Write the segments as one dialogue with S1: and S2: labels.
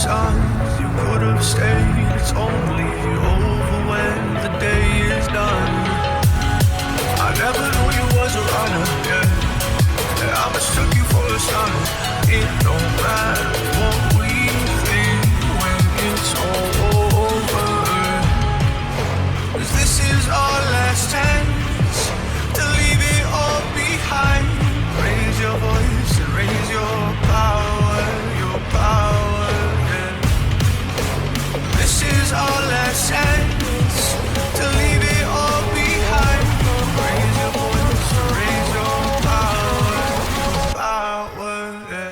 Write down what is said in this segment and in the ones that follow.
S1: signs you could have stayed. It's only over when the day is done. I never knew you was a runner, yeah. I mistook you for a son. It don't matter what we think when it's all over. 'Cause this is our last chance to leave it all behind. Raise your voice and raise your power, yeah. This is our last chance to leave it all behind. Raise your voice and raise your power, yeah.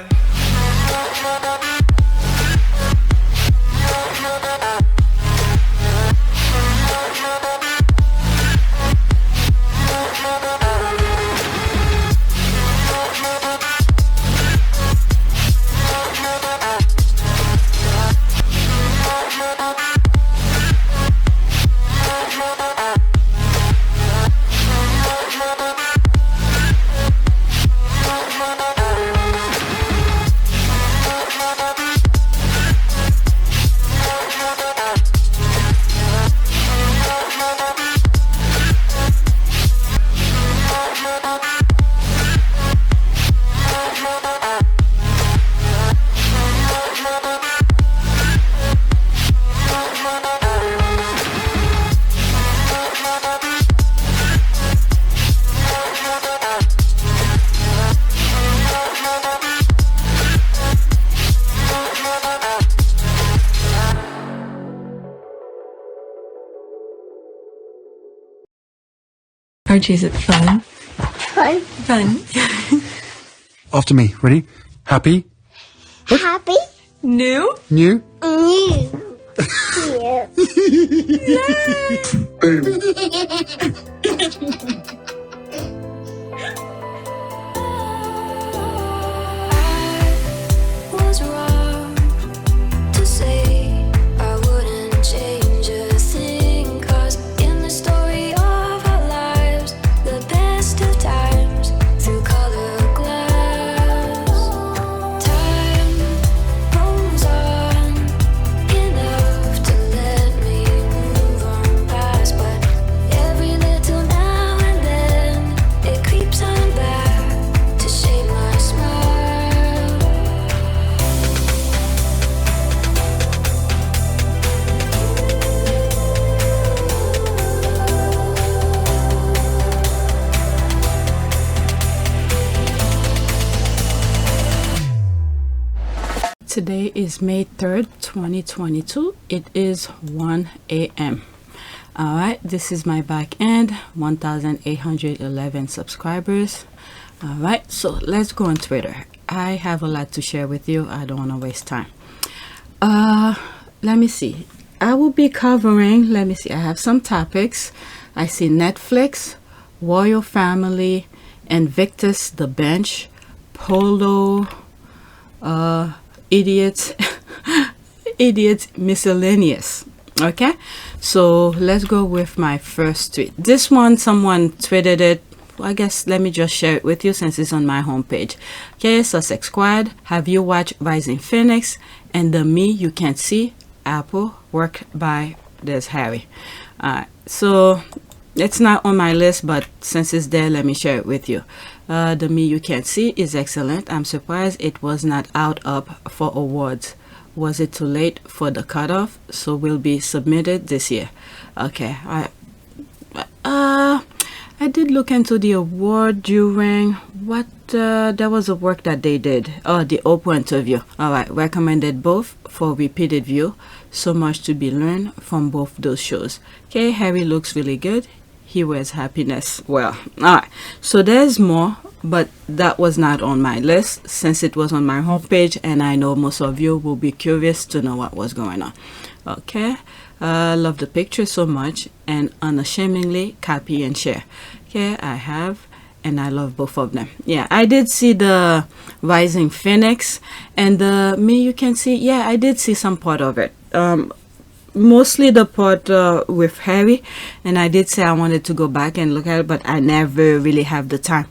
S2: Archie, is it fun?
S3: Fun.
S2: Fun.
S4: After me. Ready? Happy?
S3: Happy.
S2: New?
S4: New?
S3: New.
S5: Was wrong to say I wouldn't change a thing, 'cause in the story of our lives, the best of times through color glass, time rolls on enough to let me move on past, but every little now and then it creeps on back to shape my smile.
S2: Today is May 3rd, 2022. It is 1 a.m. All right, this is my back end, 1,811 subscribers. All right, so let's go on Twitter. I have a lot to share with you. I don't want to waste time. Let me see. I will be covering, let me see, I have some topics. I see Netflix, Royal Family, INVICTUS, The Bench, Polo, idiots miscellaneous. Okay, so let's go with my first tweet. This one, someone tweeted it. I guess let me just share it with you since it's on my homepage. Okay, Sussex Squad, have you watched Rising Phoenix and The Me You Can't See? Apple, work by there's Harry. So it's not on my list, but since it's there, let me share it with you. The Me You Can't See is excellent. I'm surprised it was not out up for awards. Was it too late for the cutoff? So will be submitted this year. Okay, I did look into the award during what there was a work that they did. Oh, the Oprah interview. All right, recommended both for repeated view. So much to be learned from both those shows. Okay, Harry looks really good. He wears happiness well. All right, so there's more, but that was not on my list since it was on my homepage, and I know most of you will be curious to know what was going on. Okay, love the picture so much and unashamedly copy and share. Okay, I have, and I love both of them. Yeah, I did see the Rising Phoenix and the Me You Can See. Yeah, I did see some part of it. Mostly the part with Harry, and I did say I wanted to go back and look at it, but I never really have the time.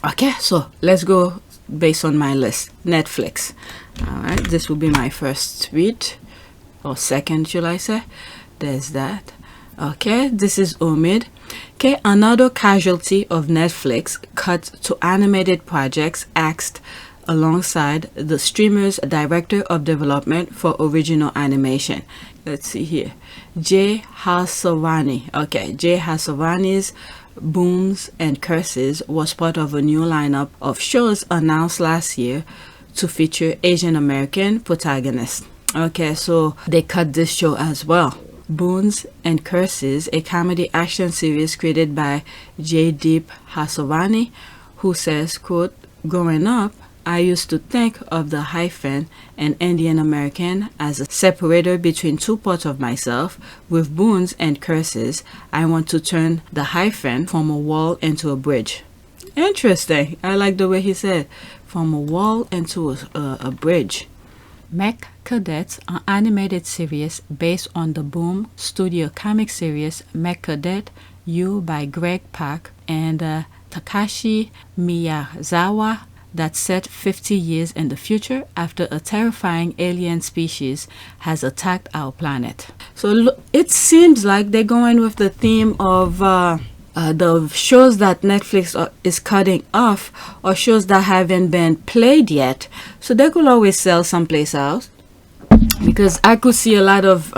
S2: Okay, so let's go based on my list. Netflix. All right, this will be my first tweet, or second, should I say? There's that. Okay, this is Omid. Okay, another casualty of Netflix cut to animated projects axed alongside the streamer's director of development for original animation. Let's see here. Jay Hasawani. Okay, Jay Hasawani's Booms and Curses was part of a new lineup of shows announced last year to feature Asian American protagonists. Okay, so they cut this show as well. Boons and Curses, a comedy action series created by Jaydeep Hasawani, who says, quote, "Growing up, I used to think of the hyphen and Indian American as a separator between two parts of myself. With Boons and Curses, I want to turn the hyphen from a wall into a bridge." Interesting. I like the way he said, from a wall into a bridge. Mech Cadets, an animated series based on the Boom Studio comic series Mech Cadet U by Greg Pak and Takashi Miyazawa, that's set 50 years in the future after a terrifying alien species has attacked our planet. So it seems like they're going with the theme of the shows that Netflix is cutting off, or shows that haven't been played yet, so they could always sell someplace else. Because I could see a lot of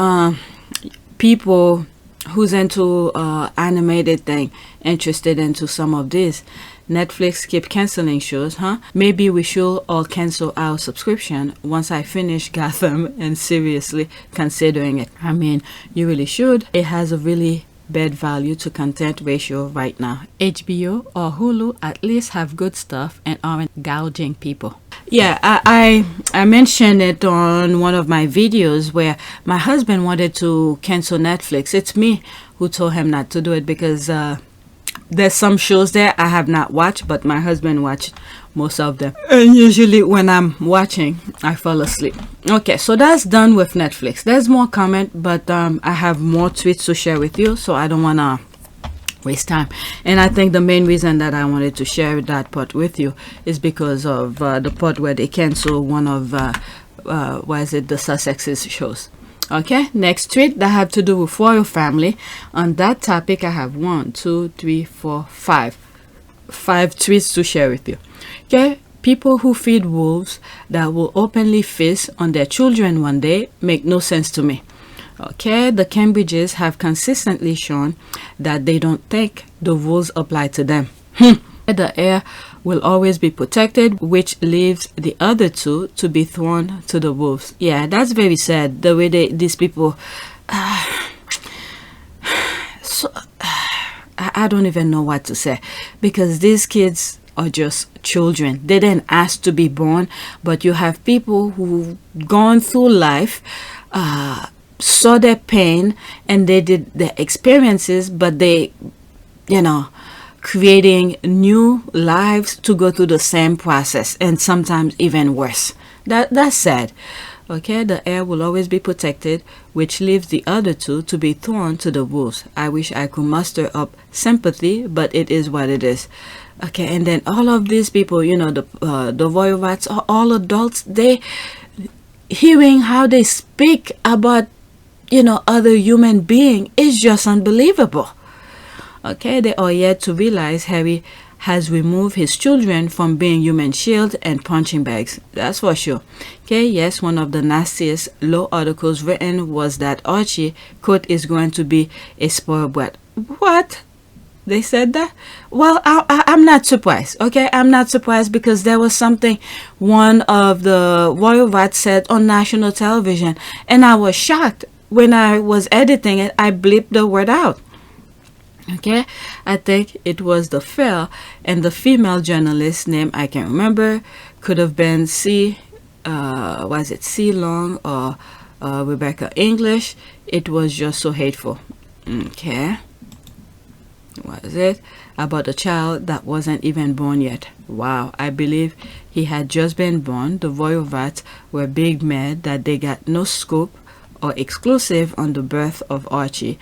S2: people who's into animated thing interested into some of this. Netflix keep canceling shows, huh? Maybe we should all cancel our subscription once I finish Gotham and seriously considering it. I mean, you really should. It has a really bad value to content ratio right now. HBO or Hulu at least have good stuff and aren't gouging people. Yeah, I mentioned it on one of my videos where my husband wanted to cancel Netflix. It's me who told him not to do it because there's some shows there I have not watched, but my husband watched most of them. And usually when I'm watching, I fall asleep. Okay, so that's done with Netflix. There's more comment, but I have more tweets to share with you, so I don't want to waste time. And I think the main reason that I wanted to share that part with you is because of the part where they cancel one of the Sussexes shows. Okay, next tweet that have to do with royal family. On that topic, I have 5 tweets to share with you. Okay, people who feed wolves that will openly feast on their children one day make no sense to me. Okay, the Cambridges have consistently shown that they don't think the rules apply to them. The heir will always be protected, which leaves the other two to be thrown to the wolves. Yeah, that's very sad, the way these people... I don't even know what to say, because these kids are just children. They didn't ask to be born, but you have people who've gone through life, saw their pain, and they did their experiences, but they, creating new lives to go through the same process, and sometimes even worse. That's sad. Okay, the heir will always be protected, which leaves the other two to be thrown to the wolves. I wish I could muster up sympathy, but it is what it is. Okay, and then all of these people, the royal rats are all adults. They hearing how they speak about other human being is just unbelievable. Okay, they are yet to realize Harry has removed his children from being human shield and punching bags. That's for sure. Okay, yes, one of the nastiest law articles written was that Archie, quote, is going to be a spoiled brat. What? They said that? Well, I'm not surprised. Okay, I'm not surprised, because there was something one of the royal rats said on national television, and I was shocked. When I was editing it, I bleeped the word out. Okay, I think it was the fair, and the female journalist name I can't remember, could have been C Long or Rebecca English. It was just so hateful. Okay, what is it? About a child that wasn't even born yet. Wow, I believe he had just been born. The royal rats were big mad that they got no scoop or exclusive on the birth of Archie,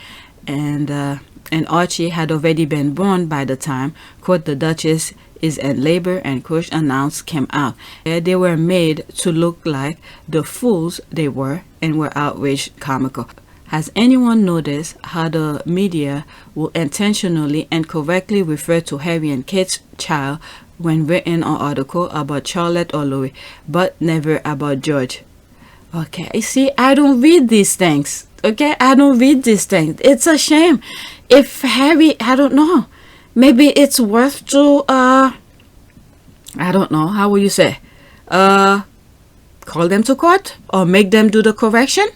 S2: and and Archie had already been born by the time, quote, the Duchess is in labor, and quote, announced came out. They were made to look like the fools they were and were outraged comical. Has anyone noticed how the media will intentionally and correctly refer to Harry and Kate's child when written an article about Charlotte or Louis, but never about George? Okay, you see, I don't read these things. Okay, I don't read these things. It's a shame. If Harry, I don't know, maybe it's worth to, I don't know, how will you say, call them to court or make them do the correction?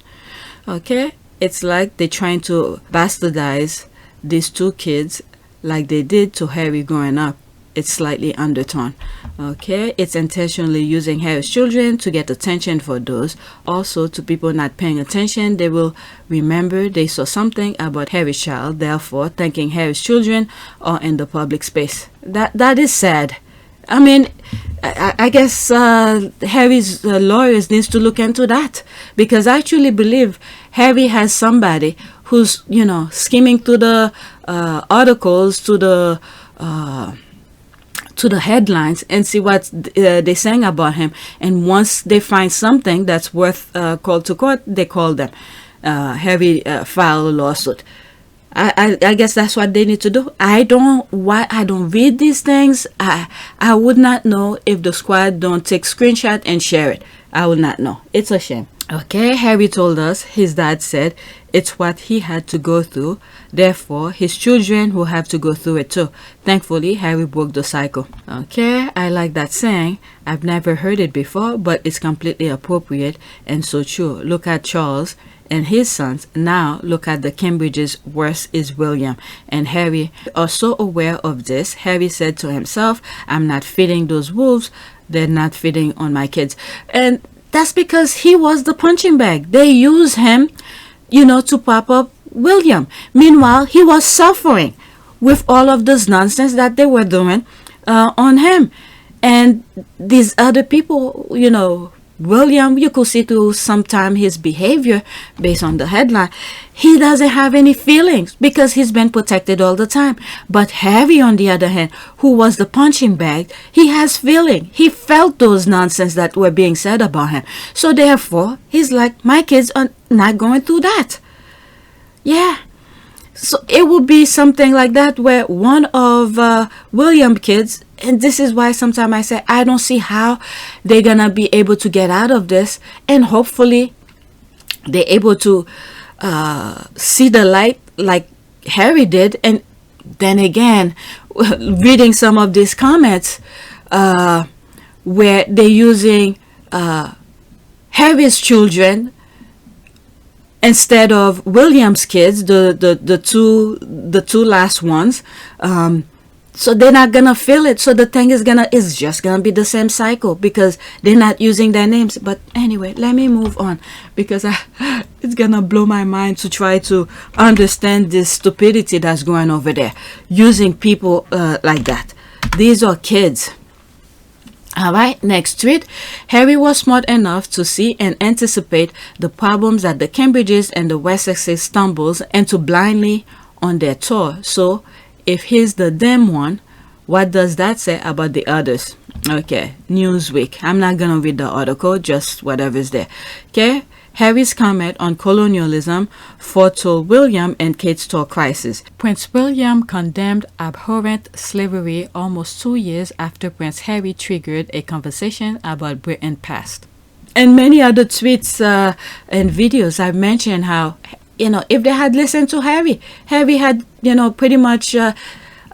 S2: Okay, it's like they're trying to bastardize these two kids like they did to Harry growing up. It's slightly undertone. Okay, it's intentionally using Harry's children to get attention for those. Also, to people not paying attention, they will remember they saw something about Harry's child, therefore thinking Harry's children are in the public space. That is sad. I mean, I guess Harry's lawyers needs to look into that, because I actually believe Harry has somebody who's, you know, skimming through the articles, to the headlines, and see what they're saying about him. And once they find something that's worth call to court, they call them. Harry file a lawsuit. I guess that's what they need to do. I don't read these things. I would not know if the squad don't take screenshot and share it. I would not know. It's a shame. Okay, Harry told us his dad said it's what he had to go through. Therefore, his children will have to go through it too. Thankfully, Harry broke the cycle. Okay, I like that saying. I've never heard it before, but it's completely appropriate and so true. Look at Charles and his sons. Now look at the Cambridges, worse is William and Harry are so aware of this. Harry said to himself, I'm not feeding those wolves. They're not feeding on my kids. And that's because he was the punching bag. They used him, you know, to pop up William. Meanwhile, he was suffering with all of this nonsense that they were doing on him. And these other people, you know, William, you could see through sometime his behavior based on the headline. He doesn't have any feelings because he's been protected all the time. But Harry, on the other hand, who was the punching bag, he has feeling. He felt those nonsense that were being said about him. So therefore, he's like, my kids are not going through that. Yeah. So it would be something like that where one of William's kids, and this is why sometimes I say I don't see how they're gonna be able to get out of this, and hopefully they're able to see the light like Harry did. And then again, reading some of these comments where they're using Harry's children instead of William's kids, the two last ones, so they're not gonna feel it. So the thing is just gonna be the same cycle because they're not using their names. But anyway, let me move on because it's gonna blow my mind to try to understand this stupidity that's going over there, using people like that. These are kids. Alright, next tweet. Harry was smart enough to see and anticipate the problems that the Cambridges and the Wessexes stumbles into blindly on their tour. So, if he's the damn one, what does that say about the others? Okay, Newsweek. I'm not gonna read the article, just whatever's there. Okay, Harry's comment on colonialism foretold William and Kate's tour crisis. Prince William condemned abhorrent slavery almost 2 years after Prince Harry triggered a conversation about Britain past. And many other tweets and videos I've mentioned how, you know, if they had listened to Harry had, you know, pretty much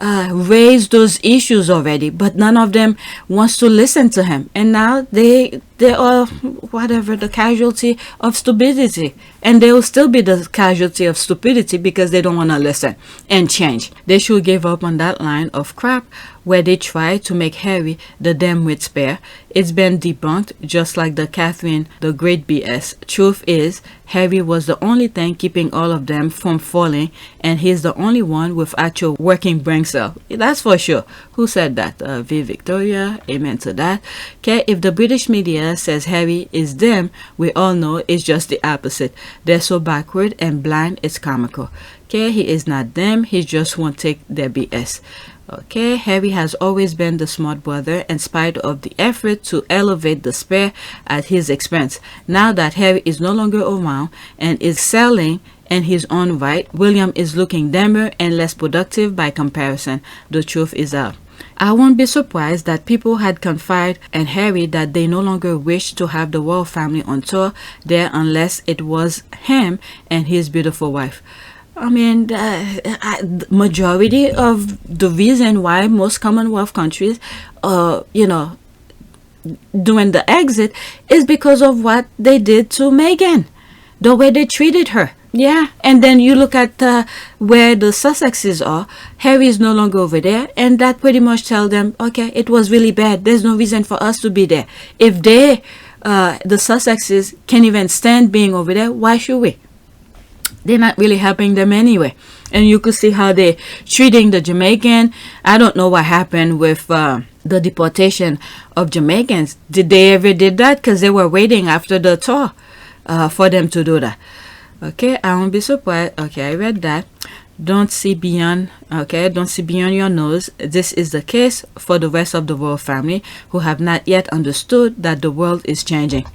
S2: raised those issues already, but none of them wants to listen to him. And now they are whatever, the casualty of stupidity, and they will still be the casualty of stupidity because they don't want to listen and change. They should give up on that line of crap where they try to make Harry the damn wit spare. It's been debunked, just like the Catherine the Great BS. Truth is, Harry was the only thing keeping all of them from falling, and he's the only one with actual working brain cell. That's for sure. Who said that? V. Victoria. Amen to that. Okay, if the British media says Harry is them, we all know it's just the opposite. They're so backward and blind, it's comical. Okay, he is not them. He just won't take their BS. Okay, Harry has always been the smart brother in spite of the effort to elevate the spare at his expense. Now that Harry is no longer around and is selling in his own right, William is looking dumber and less productive by comparison. The truth is out. I won't be surprised that people had confided in Harry that they no longer wished to have the royal family on tour there unless it was him and his beautiful wife. I mean, the majority of the reason why most Commonwealth countries doing the exit is because of what they did to Meghan, the way they treated her. Yeah, and then you look at where the Sussexes are. Harry is no longer over there, and that pretty much tell them, okay, it was really bad. There's no reason for us to be there. If they, the Sussexes, can't even stand being over there, why should we? They're not really helping them anyway. And you could see how they're treating the Jamaican. I don't know what happened with the deportation of Jamaicans. Did they ever did that? Because they were waiting after the tour for them to do that. Okay, I won't be surprised. Okay, I read that. Don't see beyond. Okay, don't see beyond your nose. This is the case for the rest of the royal family who have not yet understood that the world is changing.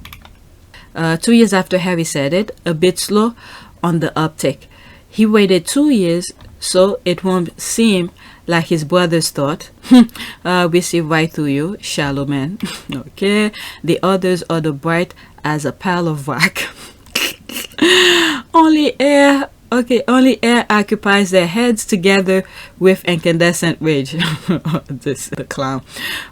S2: 2 years after Harry said it, a bit slow on the uptick. He waited 2 years so it won't seem like his brothers thought. We see right through you, shallow man. Okay, the others are the bright as a pile of rock. Only air occupies their heads together with incandescent rage. This clown.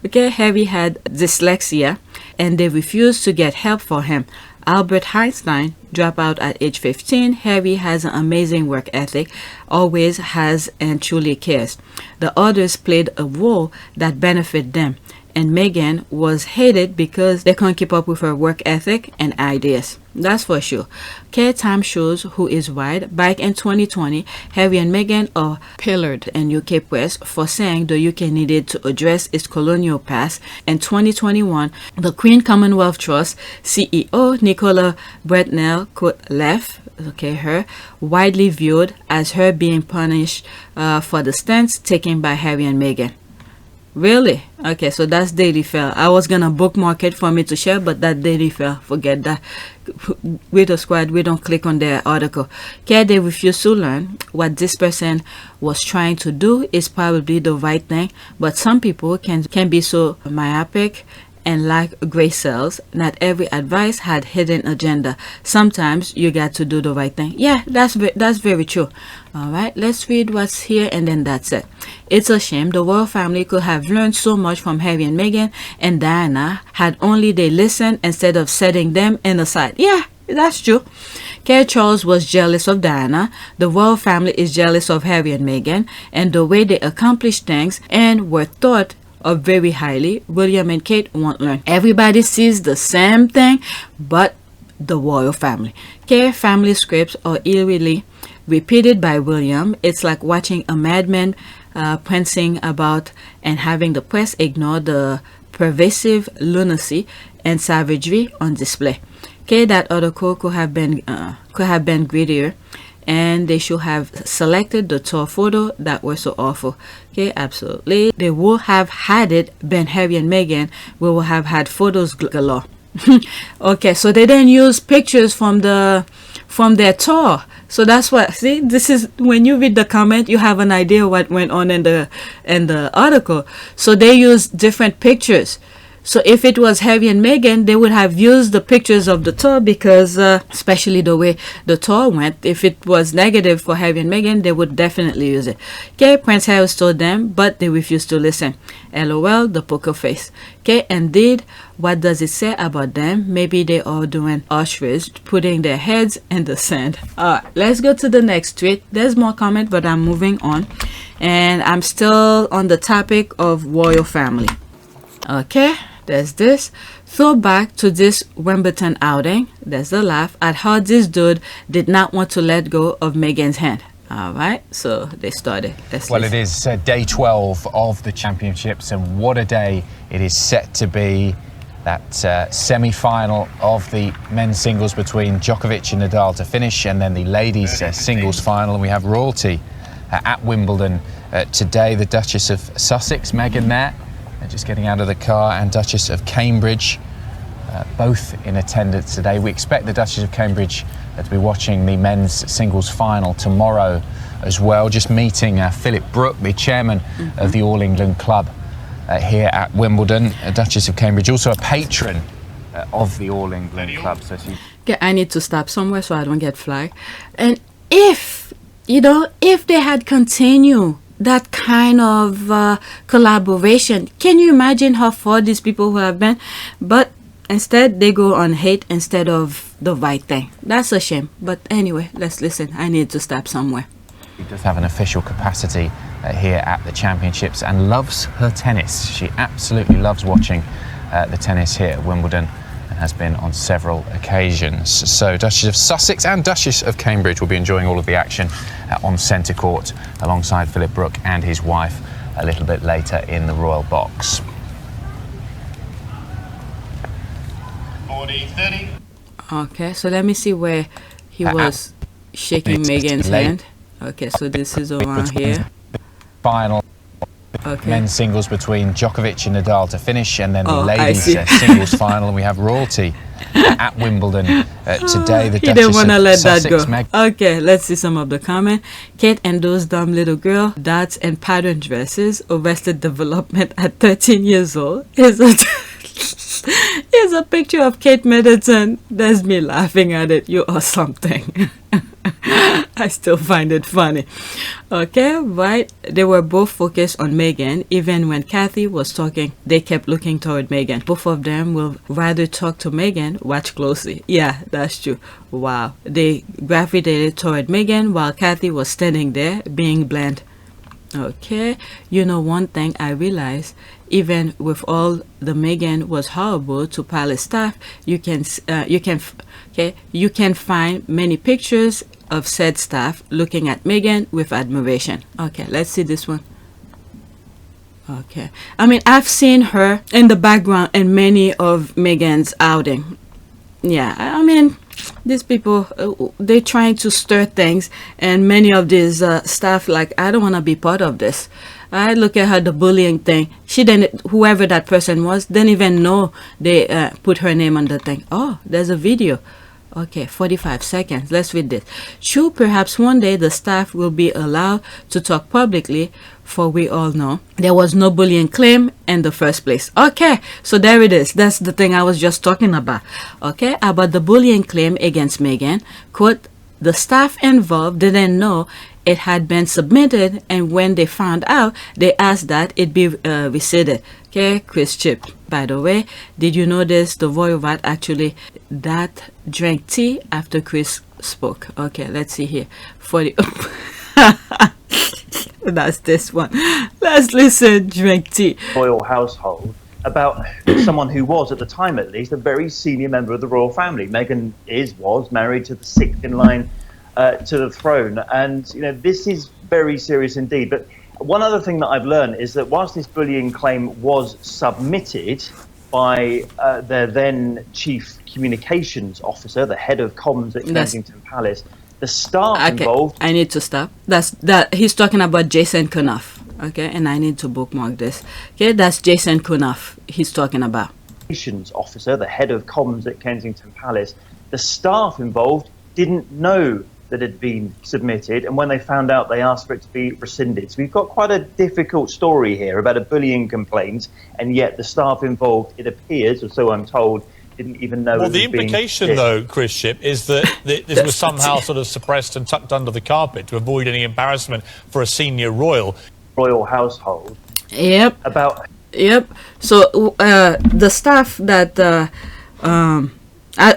S2: Okay, Harry had dyslexia and they refused to get help for him. Albert Einstein dropped out at age 15. Harry has an amazing work ethic, always has and truly cares. The others played a role that benefited them, and Meghan was hated because they couldn't keep up with her work ethic and ideas. That's for sure. Care Time shows who is right. Back in 2020, Harry and Meghan are pillared in UK press for saying the UK needed to address its colonial past. In 2021, the Queen Commonwealth Trust CEO Nicola Bretnell left. Okay, her widely viewed as her being punished for the stance taken by Harry and Meghan. Really? Okay, so that's Daily Fail. I was gonna bookmark it for me to share, but that Daily Fail, forget that. With the squad, we don't click on their article. Okay, they refuse to learn what this person was trying to do is probably the right thing, but some people can be so myopic and lack gray cells. Not every advice had hidden agenda. Sometimes you got to do the right thing. Yeah, that's very true. All right, let's read what's here and then that's it. It's a shame the royal family could have learned so much from Harry and Meghan and Diana had only they listened instead of setting them in aside. Yeah, that's true. King Charles was jealous of Diana. The royal family is jealous of Harry and Meghan and the way they accomplished things and were thought of very highly. William and Kate won't learn. Everybody sees the same thing but the royal family. Okay, family scripts are eerily repeated by William. It's like watching a madman prancing about and having the press ignore the pervasive lunacy and savagery on display. Okay, that article could have been grittier, and they should have selected the tour photo that were so awful. Okay, absolutely. They would have had it been Harry and Meghan. We will have had photos galore. Okay, so they didn't use pictures from their tour. So that's what, see, this is when you read the comment, you have an idea what went on in the article. So they used different pictures. So if it was Harry and Meghan, they would have used the pictures of the tour because, especially the way the tour went, if it was negative for Harry and Meghan, they would definitely use it. Okay, Prince Harry told them, but they refused to listen. LOL, the poker face. Okay, indeed, what does it say about them? Maybe they are doing ostrich, putting their heads in the sand. Alright, let's go to the next tweet. There's more comment, but I'm moving on. And I'm still on the topic of royal family. Okay. There's this. Throwback to this Wimbledon outing. There's the laugh at how this dude did not want to let go of Meghan's hand. All right, so they started.
S6: Well, it is day 12 of the championships, and what a day it is set to be. That semi-final of the men's singles between Djokovic and Nadal to finish, and then the ladies' singles final. And we have royalty at Wimbledon today. The Duchess of Sussex, Meghan there, just getting out of the car, and Duchess of Cambridge, both in attendance today. We expect the Duchess of Cambridge to be watching the men's singles final tomorrow as well. Just meeting Philip Brook, the chairman of the All England Club here at Wimbledon. Duchess of Cambridge, also a patron of the All England Club. So
S2: okay, I need to stop somewhere so I don't get flagged. And if, if they had continued that kind of collaboration, can you imagine how far these people would have been? But instead, they go on hate instead of the right thing. That's a shame. But anyway, let's listen. I need to stop somewhere.
S6: She does have an official capacity here at the championships and loves her tennis. She absolutely loves watching the tennis here at Wimbledon and has been on several occasions. So Duchess of Sussex and Duchess of Cambridge will be enjoying all of the action on centre court alongside Philip Brook and his wife a little bit later in the royal box.
S1: 40-30.
S2: Okay, so let me see where he was shaking Meghan's hand. Okay, so this is around here.
S6: Final
S2: Okay.
S6: men's singles between Djokovic and Nadal to finish, and then the
S2: I
S6: ladies'
S2: see.
S6: singles final. And we have royalty at Wimbledon today. The
S2: He didn't want to let that go.
S6: Meg
S2: Okay, let's see some of the comment. Kate and those dumb little girl, dots and pattern dresses, arrested development at 13 years old. Here's a picture of Kate Middleton. There's me laughing at it. You are something. I still find it funny. Okay, right. They were both focused on Meghan. Even when Kathy was talking, they kept looking toward Meghan. Both of them will rather talk to Meghan. Watch closely. Yeah, that's true. Wow. They gravitated toward Meghan while Kathy was standing there being bland. Okay, one thing I realized, even with all the Meghan was horrible to palace staff, you can find many pictures of said staff looking at Meghan with admiration. Okay, let's see this one. Okay, I mean, I've seen her in the background in many of Meghan's outing. Yeah, I mean, these people, they're trying to stir things, and many of these staff, like, I don't want to be part of this. I look at her, the bullying thing. She didn't, whoever that person was, didn't even know they put her name on the thing. Oh, there's a video. Okay, 45 seconds. Let's read this. True, perhaps one day the staff will be allowed to talk publicly, for we all know there was no bullying claim in the first place. Okay, so there it is. That's the thing I was just talking about. Okay, about the bullying claim against Meghan. Quote, the staff involved didn't know it had been submitted, and when they found out, they asked that it be rescinded. Okay, Chris Chip. By the way, did you notice the royal rat actually that drank tea after Chris spoke? Okay, let's see here. 40. That's this one. Let's listen. Drink tea.
S7: Royal household about someone who was, at the time at least, a very senior member of the royal family. Meghan was married to the sixth in line to the throne, and this is very serious indeed. But one other thing that I've learned is that whilst this bullying claim was submitted by their then chief communications officer, the head of comms at Kensington Palace, the staff involved.
S2: I need to stop. That he's talking about Jason Cunoff. Okay, and I need to bookmark this. Okay, that's Jason Cunoff he's talking about.
S7: Officer, the head of comms at Kensington Palace, the staff involved didn't know that had been submitted, and when they found out, they asked for it to be rescinded. So we've got quite a difficult story here about a bullying complaint, and yet the staff involved, it appears, or so I'm told, didn't even know.
S8: Well, the implication, though, Chris Ship, is that this was somehow sort of suppressed and tucked under the carpet to avoid any embarrassment for a senior royal
S7: household.
S2: Yep. Yep. So the staff that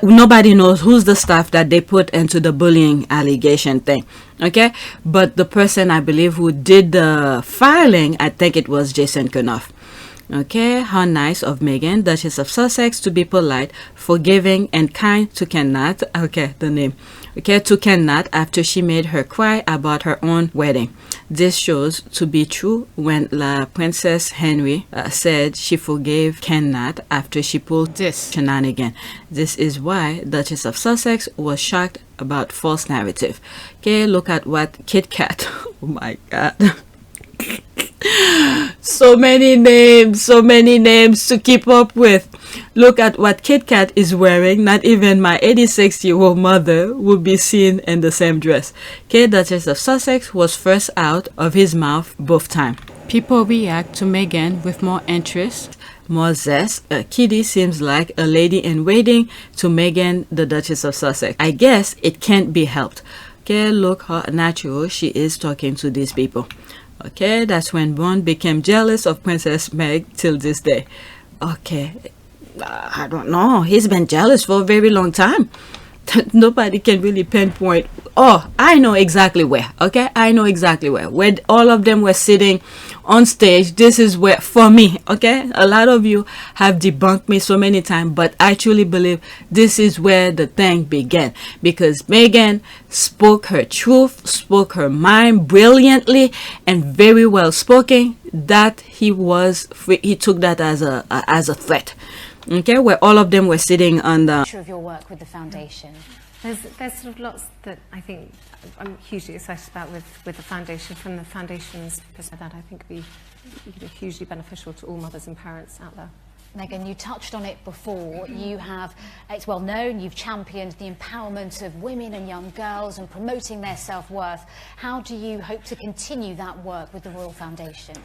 S2: nobody knows who's the staff that they put into the bullying allegation thing. Okay, but the person I believe who did the filing, I think it was Jason Cunoff. Okay, how nice of Meghan, Duchess of Sussex, to be polite, forgiving, and kind to Kenneth. Okay, the name. okay, to Kenneth after she made her cry about her own wedding. This shows to be true when La Princess Henry said she forgave Kenneth after she pulled this shenanigan. This is why Duchess of Sussex was shocked about false narrative. Okay, look at what Kit Kat. Oh my God. So many names to keep up with. Look at what Kit Kat is wearing. Not even my 86-year-old mother would be seen in the same dress. Okay, Duchess of Sussex was first out of his mouth both times. People react to Meghan with more interest, more zest. Kitty seems like a lady in waiting to Meghan, the Duchess of Sussex. I guess it can't be helped. Okay, look how natural she is talking to these people. Okay, that's when Bond became jealous of Princess Meg till this day. Okay, I don't know. He's been jealous for a very long time. Nobody can really pinpoint. Oh, I know exactly where. Okay, I know exactly where. Where all of them were sitting on stage. This is where, for me, okay, a lot of you have debunked me so many times, but I truly believe this is where the thing began, because Meghan spoke her truth, spoke her mind brilliantly and very well spoken. That he took that as a threat. Okay, where all of them were sitting on the
S9: of your work with the foundation.
S10: There's sort of lots that I think I'm hugely excited about with the foundation. From the foundation's perspective, that I think be hugely beneficial to all mothers and parents out there.
S9: Meghan, you touched on it before. You have, it's well known, you've championed the empowerment of women and young girls and promoting their self-worth. How do you hope to continue that work with the Royal Foundation?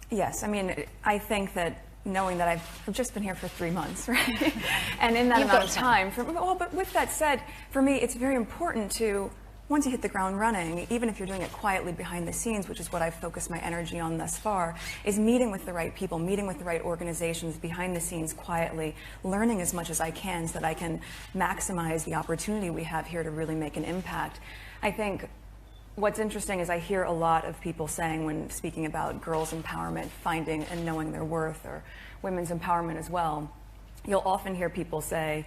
S11: Yes, I mean, I think that knowing that I've just been here for 3 months, right? And in that amount of time, but with that said, for me, it's very important to, once you hit the ground running, even if you're doing it quietly behind the scenes, which is what I've focused my energy on thus far, is meeting with the right people, meeting with the right organizations behind the scenes quietly, learning as much as I can so that I can maximize the opportunity we have here to really make an impact. I think what's interesting is I hear a lot of people saying, when speaking about girls' empowerment, finding and knowing their worth, or women's empowerment as well, you'll often hear people say,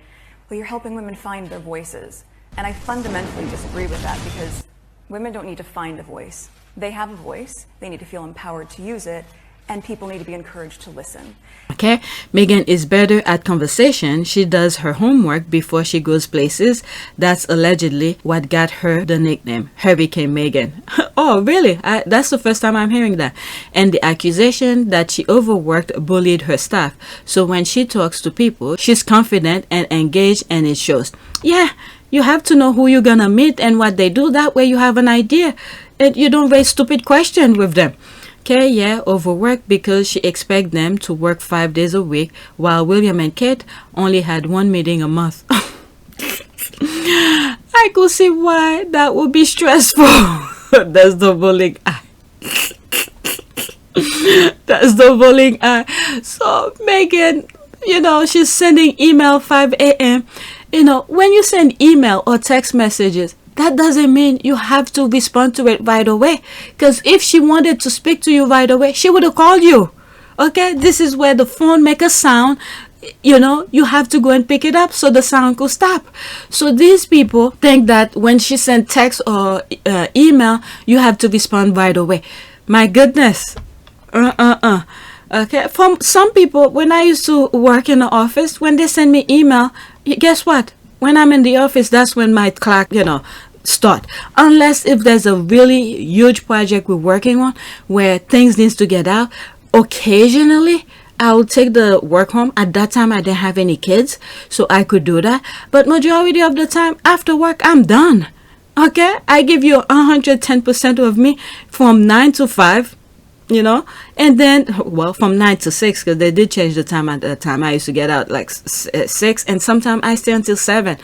S11: well, you're helping women find their voices. And I fundamentally disagree with that, because women don't need to find a voice. They have a voice, they need to feel empowered to use it, and people need to be encouraged to listen.
S2: Okay, Meghan is better at conversation. She does her homework before she goes places. That's allegedly what got her the nickname Hurricane Meghan. Oh, really? That's the first time I'm hearing that. And the accusation that she overworked, bullied her staff. So when she talks to people, she's confident and engaged, and it shows. Yeah, you have to know who you're gonna meet and what they do. That way you have an idea and you don't raise stupid questions with them. Okay, yeah, overworked because she expects them to work 5 days a week, while William and Kate only had 1 meeting a month. I could see why that would be stressful. That's the bullying eye. That's the bullying eye. So Meghan, you know, she's sending email 5 a.m. You know, when you send email or text messages, that doesn't mean you have to respond to it right away. Because if she wanted to speak to you right away, she would have called you. Okay, this is where the phone makes a sound. You know, you have to go and pick it up so the sound could stop. So these people think that when she sent text or email, you have to respond right away. My goodness. Okay, from some people, when I used to work in the office, when they send me email, guess what? When I'm in the office, that's when my clock, you know, start. Unless if there's a really huge project we're working on where things needs to get out, occasionally I will take the work home. At that time, I didn't have any kids, so I could do that. But majority of the time, after work, I'm done. Okay? I give you 110% of me from 9 to 5. You know, and then, well, from 9 to 6, because they did change the time at that time. I used to get out like 6, and sometimes I stay until 7.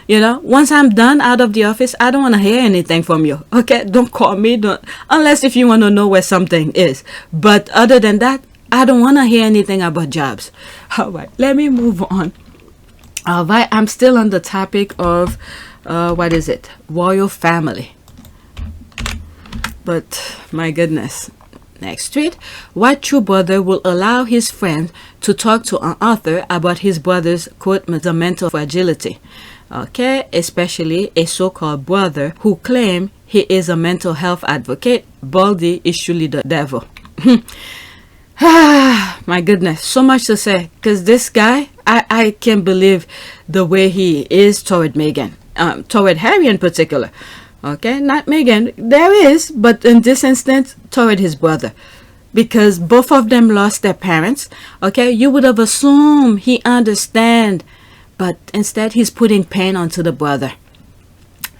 S2: You know, once I'm done out of the office, I don't want to hear anything from you. Okay, don't call me, unless if you want to know where something is. But other than that, I don't want to hear anything about jobs. All right, let me move on. All right, I'm still on the topic of what is it, royal family. But my goodness. Next tweet. What true brother will allow his friend to talk to an author about his brother's, quote, the mental fragility? Okay, especially a so-called brother who claim he is a mental health advocate. Baldy is truly the devil. My goodness, so much to say, because this guy, I can't believe the way he is toward Meghan, toward Harry in particular. Okay, not Meghan, there is, but in this instance, toward his brother. Because both of them lost their parents. Okay, you would have assumed he understand, but instead he's putting pain onto the brother.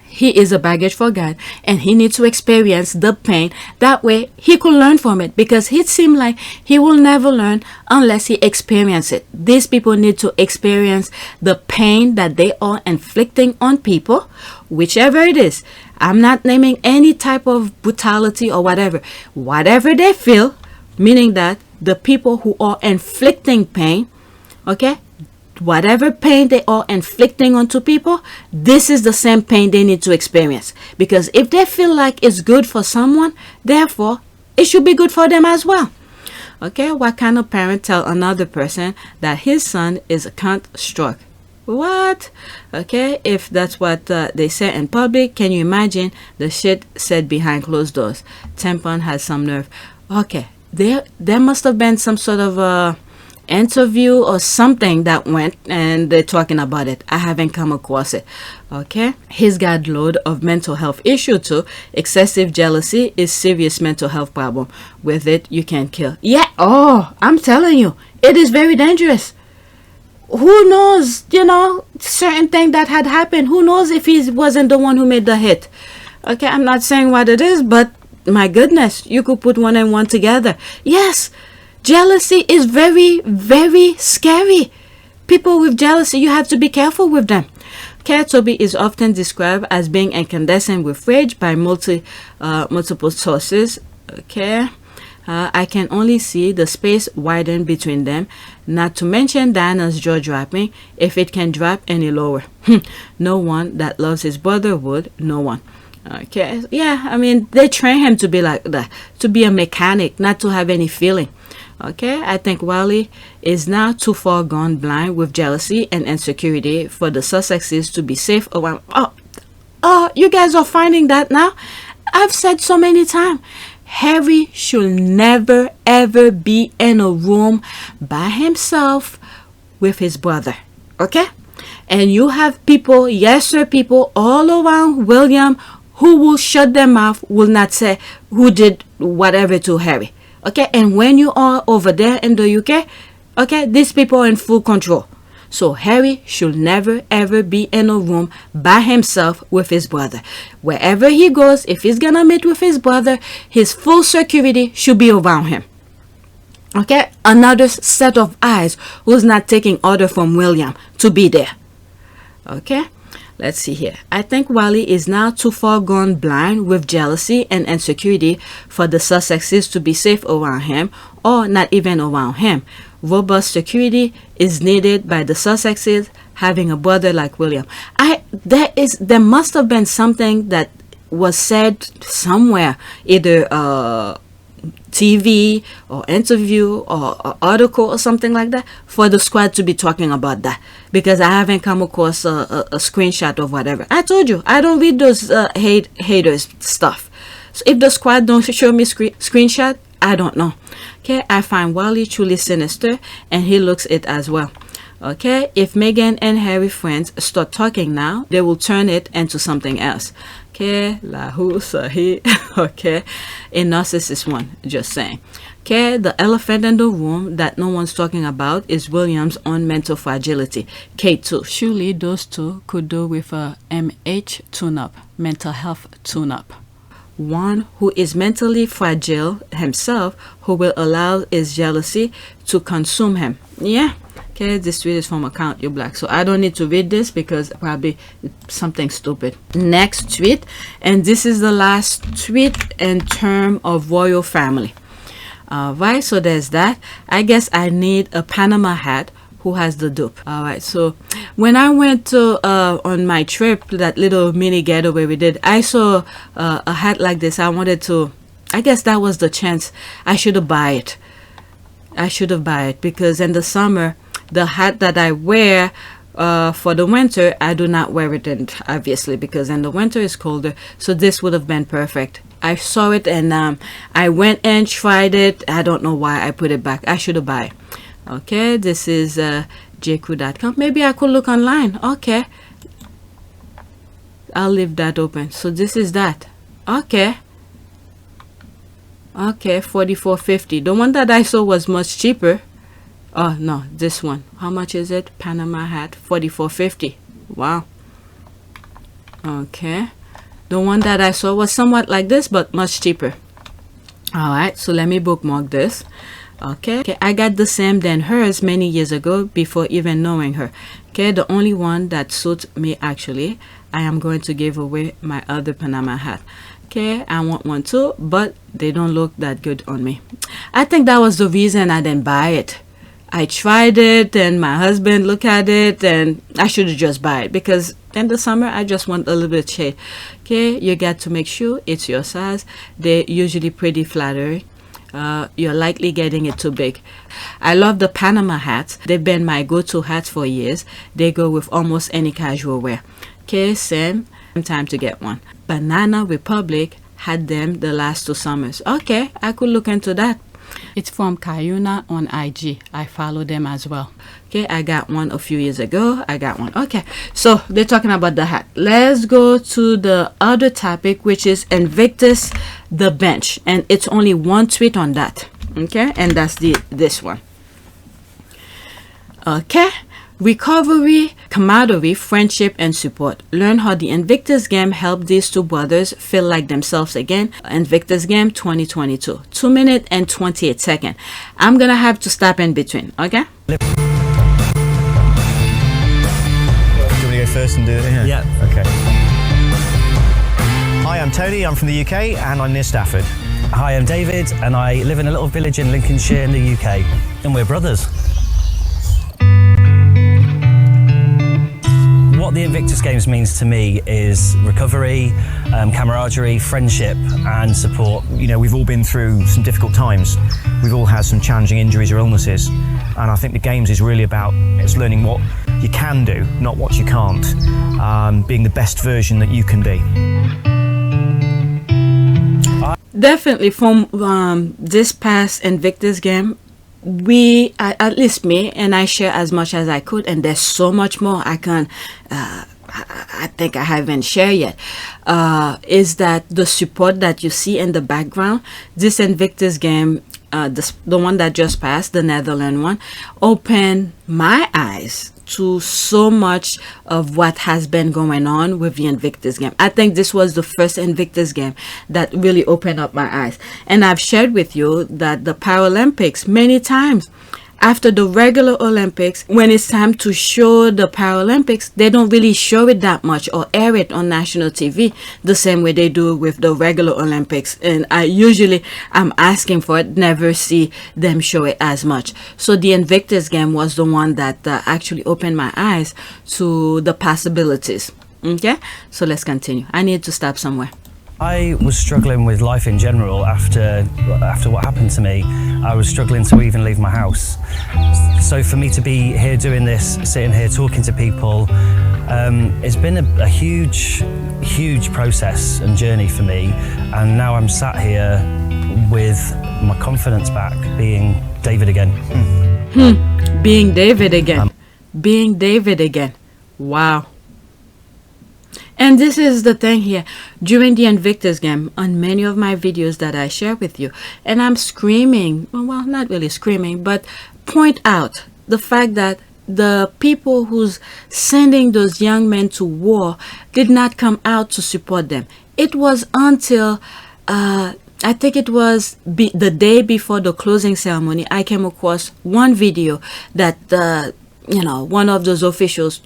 S2: He is a baggage for God, and he needs to experience the pain. That way he could learn from it, because it seems like he will never learn unless he experiences it. These people need to experience the pain that they are inflicting on people, whichever it is. I'm not naming any type of brutality or whatever. Whatever they feel, meaning that the people who are inflicting pain, okay, whatever pain they are inflicting onto people, this is the same pain they need to experience. Because if they feel like it's good for someone, therefore it should be good for them as well. Okay, what kind of parent tell another person that his son is a cunt stroke? What? Okay, if that's what they say in public, can you imagine the shit said behind closed doors? Tampon has some nerve. Okay, there must have been some sort of interview or something that went, and they're talking about it. I haven't come across it. Okay, he's got load of mental health issue too. Excessive jealousy is serious mental health problem. With it you can kill. Yeah, oh, I'm telling you, it is very dangerous. Who knows, you know, certain thing that had happened. Who knows if he wasn't the one who made the hit. Okay, I'm not saying what it is, but my goodness, you could put one and one together. Yes, jealousy is very, very scary. People with jealousy, you have to be careful with them. Okay, Toby is often described as being incandescent with rage by multiple sources. Okay, I can only see the space widen between them, not to mention Diana's jaw dropping, if it can drop any lower. No one that loves his brother would, no one. Okay, yeah, I mean, they train him to be like that, to be a mechanic, not to have any feeling. Okay, I think Wally is now too far gone blind with jealousy and insecurity for the Sussexes to be safe around. Oh, you guys are finding that now? I've said so many times, Harry should never ever be in a room by himself with his brother. Okay, and you have people, yes sir, people all around William who will shut their mouth, will not say who did whatever to Harry. Okay, and when you are over there in the UK, okay, these people are in full control. So Harry should never ever be in a room by himself with his brother. Wherever he goes, if he's gonna meet with his brother, his full security should be around him. Okay, another set of eyes who's not taking order from William to be there. Okay, let's see here. I think Wally is now too far gone blind with jealousy and insecurity for the Sussexes to be safe around him, or not even around him. Robust security is needed by the Sussexes having a brother like William. There must have been something that was said somewhere, either TV or interview or article or something like that, for the squad to be talking about that, because I haven't come across a screenshot of whatever. I told you I don't read those haters stuff. So if the squad don't show me screenshot, I don't know. Okay, I find Wally truly sinister, and he looks it as well. Okay, if Meghan and Harry friends start talking now, they will turn it into something else. Okay, lahu sahi. Okay, a narcissist one, just saying. Okay, the elephant in the room that no one's talking about is William's own mental fragility. Kate too. Surely those two could do with a MH tune-up, mental health tune-up. One who is mentally fragile himself, who will allow his jealousy to consume him. Yeah. Okay, this tweet is from Account You Black, so I don't need to read this because probably something stupid. Next tweet, and this is the last tweet in term of royal family. Right, so there's that. I guess I need a Panama hat who has the dupe. All right, so when I went to on my trip, that little mini getaway we did, I saw a hat like this. I wanted to, I guess that was the chance. I should have bought it. I should have bought it because in the summer, the hat that I wear For the winter, I do not wear it, and obviously because in the winter it's colder, so this would have been perfect. I saw it and I went and tried it. I don't know why I put it back. I should have buy it. Okay, this is jcrew.com. Maybe I could look online. Okay, I'll leave that open. So this is that. Okay, $44.50. The one that I saw was much cheaper. Oh no, this one. How much is it? Panama hat, $44.50. Wow. Okay, the one that I saw was somewhat like this but much cheaper. All right, so let me bookmark this. Okay, I got the same than hers many years ago before even knowing her. Okay, the only one that suits me actually. I am going to give away my other Panama hat. Okay, I want one too, but they don't look that good on me. I think that was the reason I didn't buy it. I tried it and my husband looked at it and I should have just buy it because in the summer I just want a little bit of shade. Okay, you got to make sure it's your size. They're usually pretty flattering. You're likely getting it too big. I love the Panama hats. They've been my go-to hats for years. They go with almost any casual wear. Okay, same time to get one. Banana Republic had them the last 2 summers. Okay, I could look into that. It's from Kayuna on IG. I follow them as well. Okay, I got one a few years ago. I got one. Okay, so they're talking about the hat. Let's go to the other topic, which is Invictus, the bench. And it's only one tweet on that. Okay, and that's this one. Okay. Recovery, camaraderie, friendship, and support. Learn how the Invictus game helped these two brothers feel like themselves again. Invictus game 2022. 2 minutes and 28 seconds. I'm gonna have to stop in between, okay?
S12: Do you want to go first and do it here?
S13: Yeah.
S12: Okay. Hi, I'm Tony. I'm from the UK and I'm near Stafford.
S13: Hi, I'm David and I live in a little village in Lincolnshire in the UK. And we're brothers. What the Invictus Games means to me is recovery, camaraderie, friendship and support.
S12: You know, we've all been through some difficult times. We've all had some challenging injuries or illnesses. And I think the Games is really about it's learning what you can do, not what you can't. Being the best version that you can be.
S2: Definitely from this past Invictus game, at least me, and I share as much as I could, and there's so much more I can I think I haven't shared yet, is that the support that you see in the background. This Invictus game, the one that just passed, the Netherlands one, opened my eyes to so much of what has been going on with the Invictus game. I think this was the first Invictus game that really opened up my eyes. And I've shared with you that the Paralympics many times, after the regular Olympics, when it's time to show the Paralympics, they don't really show it that much or air it on national TV the same way they do with the regular Olympics. And I'm asking for it, never see them show it as much. So the Invictus game was the one that actually opened my eyes to the possibilities. Okay, so let's continue. I need to stop somewhere.
S13: I was struggling with life in general after what happened to me. I was struggling to even leave my house. So for me to be here doing this, sitting here talking to people, it's been a huge process and journey for me. And now I'm sat here with my confidence back, being David again.
S2: Being David again. Being David again. Wow. And this is the thing here, during the Invictus game, on many of my videos that I share with you, and I'm screaming, well, not really screaming, but point out the fact that the people who's sending those young men to war did not come out to support them. It was until, I think it was the day before the closing ceremony, I came across one video that one of those officials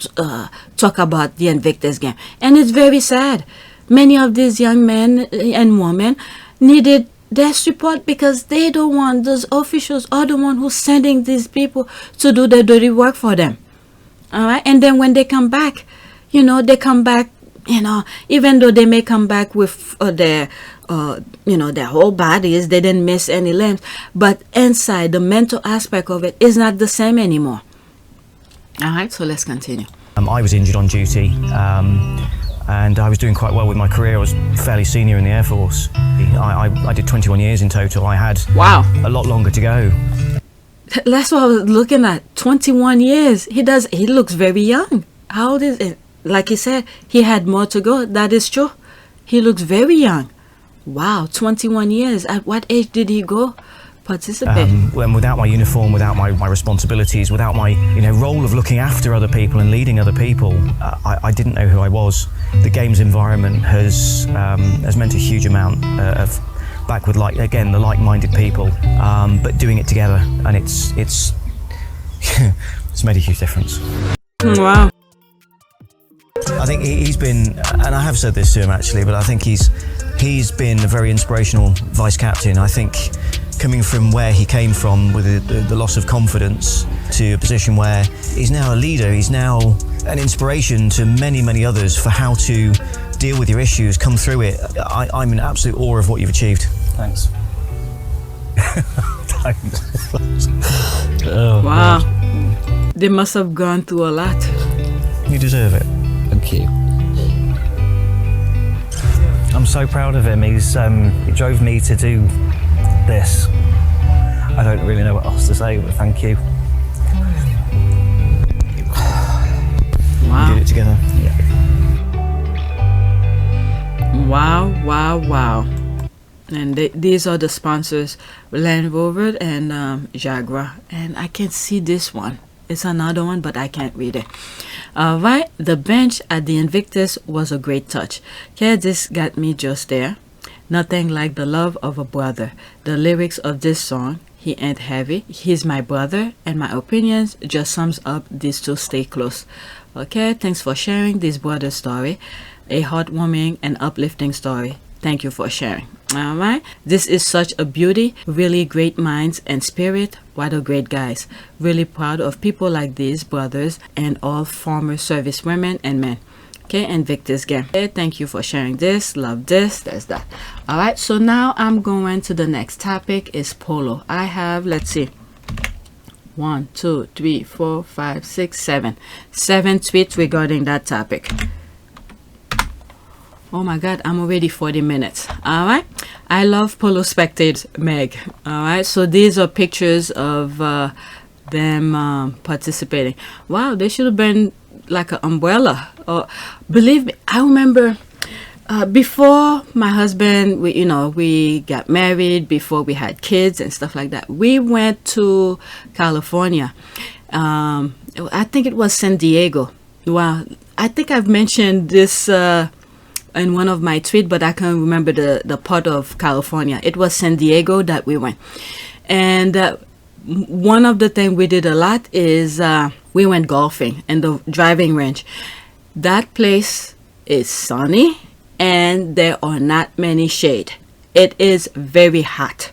S2: talk about the Invictus game. And it's very sad. Many of these young men and women needed their support because they don't want, those officials are the one who's sending these people to do the dirty work for them. All right. And then when they come back, they come back, even though they may come back with their whole bodies, they didn't miss any limbs, but inside the mental aspect of it is not the same anymore. All right, so let's continue.
S12: I was injured on duty, and I was doing quite well with my career. I was fairly senior in the Air Force. I did 21 years in total. I had a lot longer to go.
S2: That's what I was looking at. 21 years. He looks very young. How old is it? Like he said, he had more to go. That is true. He looks very young. Wow, 21 years. At what age did he go participate?
S12: When without my uniform, without my responsibilities, without my role of looking after other people and leading other people, I didn't know who I was. The games environment has meant a huge amount of back with the like-minded people, but doing it together, and it's it's made a huge difference.
S2: Wow.
S12: I think he's been, and I have said this to him actually, but I think he's been a very inspirational vice captain. I think coming from where he came from with the loss of confidence to a position where he's now a leader, he's now an inspiration to many, many others for how to deal with your issues, come through it. I'm in absolute awe of what you've achieved.
S13: Thanks.
S12: Oh,
S2: wow.
S12: God.
S2: They must have gone through a lot.
S12: You deserve it.
S13: Thank you. I'm so proud of him. He drove me to do this. I don't really know what else to say, but thank you.
S2: Wow.
S12: We did it together.
S13: Yeah.
S2: Wow, wow, wow. And these are the sponsors, Land Rover and Jaguar. And I can see this one. It's another one, but I can't read it. All right, the bench at the Invictus was a great touch. Okay, this got me just there. Nothing like the love of a brother. The lyrics of this song, he ain't heavy, he's my brother, and my opinions just sums up these two stay close. Okay, thanks for sharing this brother story. A heartwarming and uplifting story. Thank you for sharing. All right, this is such a beauty. Really great minds and spirit. What a great guys. Really proud of people like these brothers and all former service women and men. Okay, Invictus game. Okay, thank you for sharing this. Love this. There's that. All right, so now I'm going to the next topic is polo. I have, let's see, 1, 2, 3, 4, 5, 6, 7 tweets regarding that topic. Oh my god, I'm already 40 minutes. All right, I love polo spectators, Meg. All right, so these are pictures of them participating. Wow, they should have been like an umbrella. Believe me, I remember before my husband, we got married, before we had kids and stuff like that, we went to California. I think it was San Diego. Wow, I think I've mentioned this in one of my tweets, but I can't remember the part of California. It was San Diego that we went. And one of the things we did a lot is we went golfing in the driving range. That place is sunny and there are not many shade. It is very hot.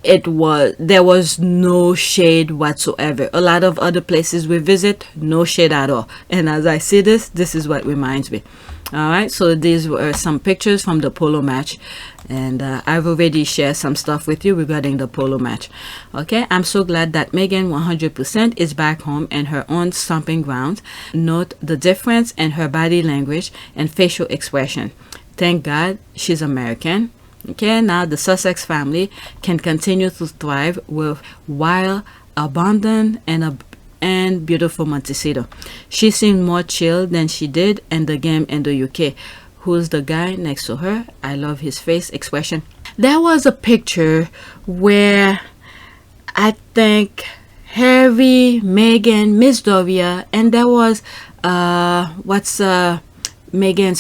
S2: There was no shade whatsoever. A lot of other places we visit, no shade at all. And as I see this is what reminds me. All right, so these were some pictures from the polo match, and I've already shared some stuff with you regarding the polo match. Okay, I'm so glad that Meghan 100% is back home in her own stomping grounds. Note the difference in her body language and facial expression. Thank God she's American. Okay, now the Sussex family can continue to thrive with wild, abundant, and beautiful Montecito. She seemed more chilled than she did in the game in the UK. Who's the guy next to her? I love his face expression. There was a picture where I think Harry, Meghan, Miss Doria, and there was Meghan's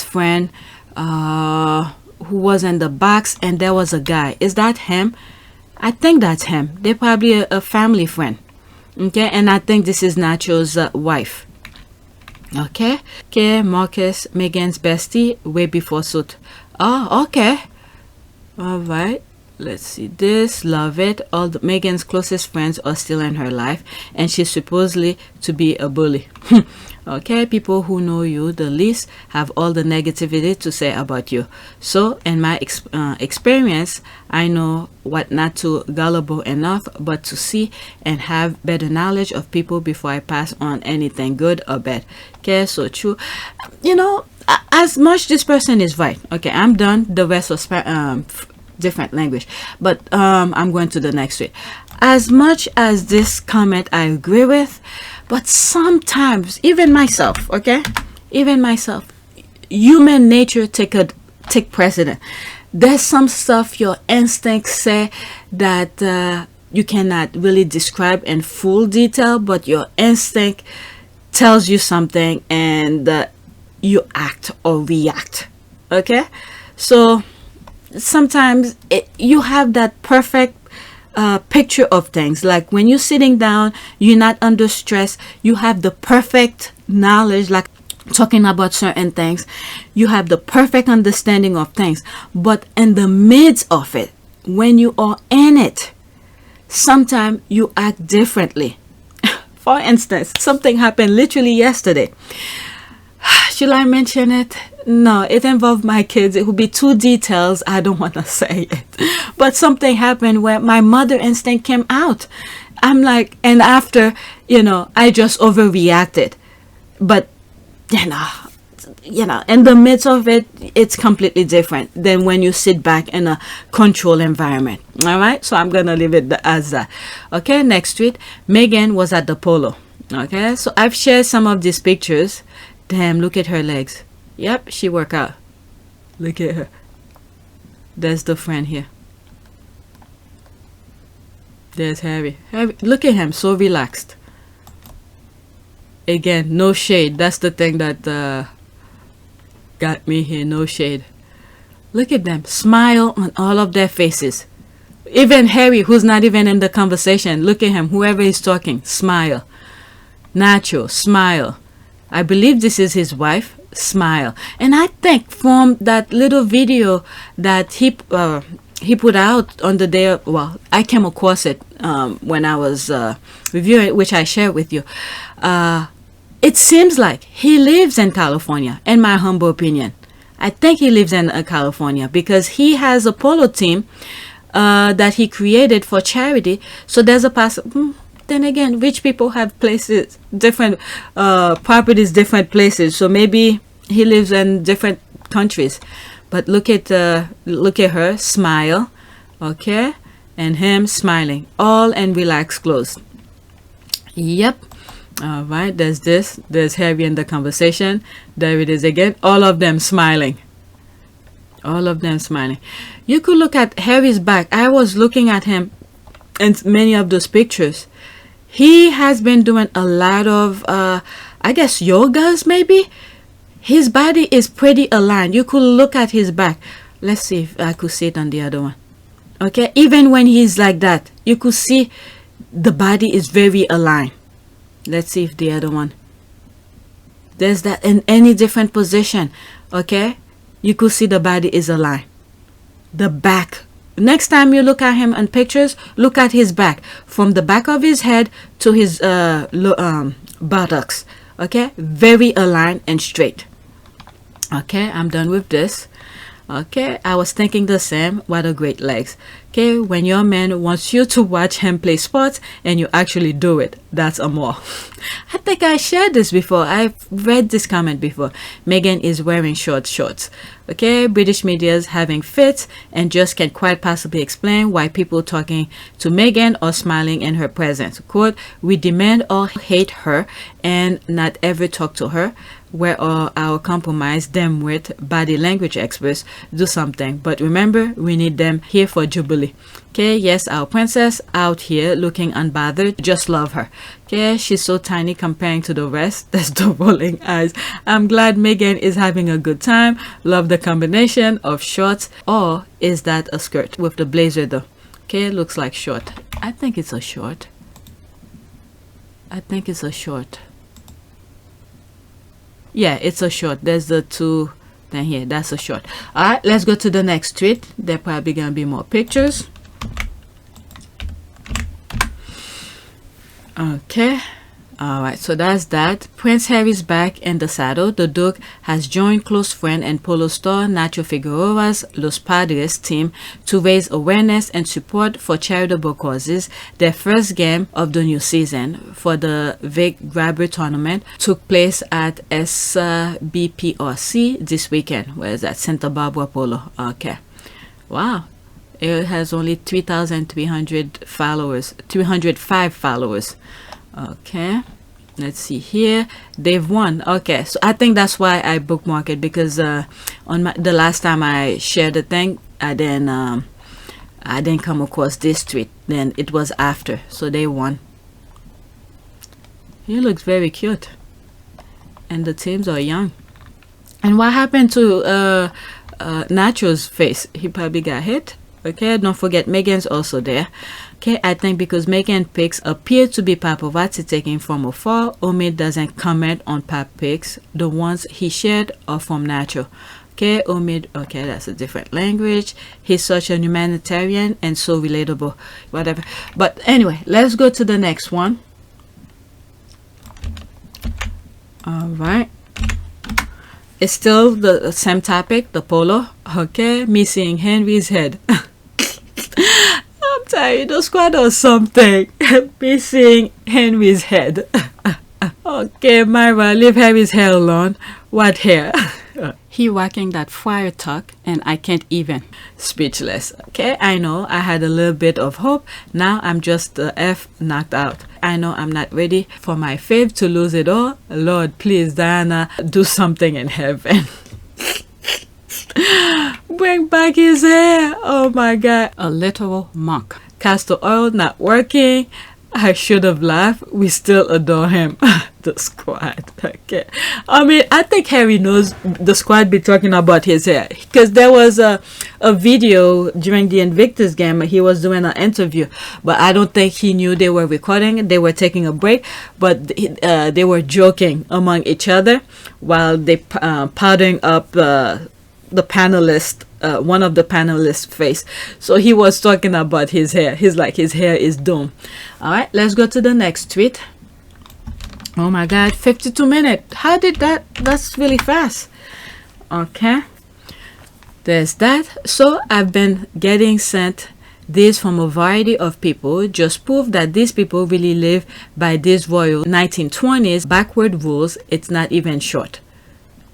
S2: friend who was in the box, and there was a guy. Is that him? I think that's him. They're probably a family friend. Okay, and I think this is Nacho's wife. Okay, Marcus, Meghan's bestie, way before suit. Oh, okay. All right. Let's see this. Love it. All Meghan's closest friends are still in her life, and she's supposedly to be a bully. Okay, people who know you the least have all the negativity to say about you. So in my experience, I know what not to gullible enough, but to see and have better knowledge of people before I pass on anything good or bad. Okay, so true. You know, as much this person is right. Okay, I'm done. The rest was different language, but I'm going to the next week. As much as this comment I agree with, but sometimes even myself, okay, even myself, human nature take precedent. There's some stuff your instincts say that you cannot really describe in full detail, but your instinct tells you something, and you act or react. Okay, so sometimes you have that perfect picture of things, like when you're sitting down, you're not under stress, you have the perfect knowledge, like talking about certain things, you have the perfect understanding of things, but in the midst of it, when you are in it, sometimes you act differently. For instance, something happened literally yesterday. Should I mention it? No, it involved my kids. It would be too details. I don't want to say it. But something happened where my mother instinct came out. I'm like, and after, I just overreacted. But, in the midst of it, it's completely different than when you sit back in a controlled environment. All right? So I'm going to leave it as that. Okay, next tweet. Meghan was at the polo. Okay, so I've shared some of these pictures. Damn, look at her legs. Yep, she work out. Look at her. There's the friend here. There's Harry. Look at him, so relaxed. Again, no shade. That's the thing that got me here. No shade. Look at them. Smile on all of their faces. Even Harry, who's not even in the conversation. Look at him. Whoever is talking, smile. Natural, smile. I believe this is his wife. Smile. And I think from that little video that he put out on the day of, well, I came across it when I was reviewing it, which I shared with you. It seems like he lives in California, in my humble opinion. I think he lives in California because he has a polo team that he created for charity. So there's a then again, rich people have places, different properties, different places. So maybe he lives in different countries. But look at her, smile, okay, and him smiling, all in relaxed clothes. Yep. All right. There's this. There's Harry in the conversation. There it is again. All of them smiling. All of them smiling. You could look at Harry's back. I was looking at him in many of those pictures. He has been doing a lot of, I guess, yogas maybe. His body is pretty aligned. You could look at his back. Let's see if I could see it on the other one. Okay, even when he's like that, you could see the body is very aligned. Let's see if the other one. There's that in any different position. Okay, you could see the body is aligned. The back. Next time you look at him in pictures, look at his back. From the back of his head to his buttocks. Okay, very aligned and straight. Okay, I'm done with this. Okay, I was thinking the same. What a great legs. Okay, when your man wants you to watch him play sports and you actually do it, that's a more. I think I shared this before. I've read this comment before. Meghan is wearing shorts. Okay, British media's having fits and just can't quite possibly explain why people talking to Meghan or smiling in her presence. Quote, we demand or hate her and not ever talk to her. Where are our compromise them with body language experts do something, but remember we need them here for Jubilee. Okay, yes, our princess out here looking unbothered, just love her. Okay, she's so tiny comparing to the rest. That's the rolling eyes. I'm glad Meghan is having a good time. Love the combination of shorts, or is that a skirt with the blazer though? Okay, looks like short. I think it's a short. Yeah, it's a short. There's the two Then here, that's a short. All right, let's go to the next tweet. There probably gonna be more pictures. Okay. All right, so that's that. Prince Harry's back in the saddle. The Duke has joined close friend and polo star Nacho Figueroa's Los Padres team to raise awareness and support for charitable causes. Their first game of the new season for the Vic Grabber tournament took place at SBPRC this weekend. Where is that? Santa Barbara Polo. Okay. Wow. It has only 3,300 followers, 305 followers. Okay, let's see here. They've won. Okay, so I think that's why I bookmarked it, because on the last time I shared the thing, I didn't come across this tweet. Then it was after, so they won. He looks very cute, and the teams are young. And what happened to Nacho's face? He probably got hit. Okay, don't forget Meghan's also there. Okay, I think because Meghan pics appear to be paparazzi taken from afar, Omid doesn't comment on pap pics. The ones he shared are from Nacho. Okay, Omid, okay, that's a different language. He's such a humanitarian and so relatable. Whatever. But anyway, let's go to the next one. Alright. It's still the same topic, the polo. Okay, me seeing Henry's head. I'm tired, the squad or something. Me seeing Henry's head. Okay, Myra, leave Harry's hair alone. What hair? He rocking that fire tuck and I can't even. Speechless. Okay, I know I had a little bit of hope. Now I'm just the F knocked out. I know I'm not ready for my fave to lose it all. Lord, please, Diana, do something in heaven. Bring back his hair. Oh my God. A literal monk. Castor oil not working. I should have laughed. We still adore him. The squad. Okay. I mean, I think Harry knows the squad be talking about his hair, because there was a video during the Invictus game. He was doing an interview, but I don't think he knew they were recording. They were taking a break, but they were joking among each other while they powdering up the panelist, one of the panelists' face. So he was talking about his hair. He's like, his hair is doomed. All right, let's go to the next tweet. Oh my God, 52 minutes. How did that? That's really fast. Okay, there's that. So I've been getting sent this from a variety of people. Just prove that these people really live by these royal 1920s backward rules. It's not even short.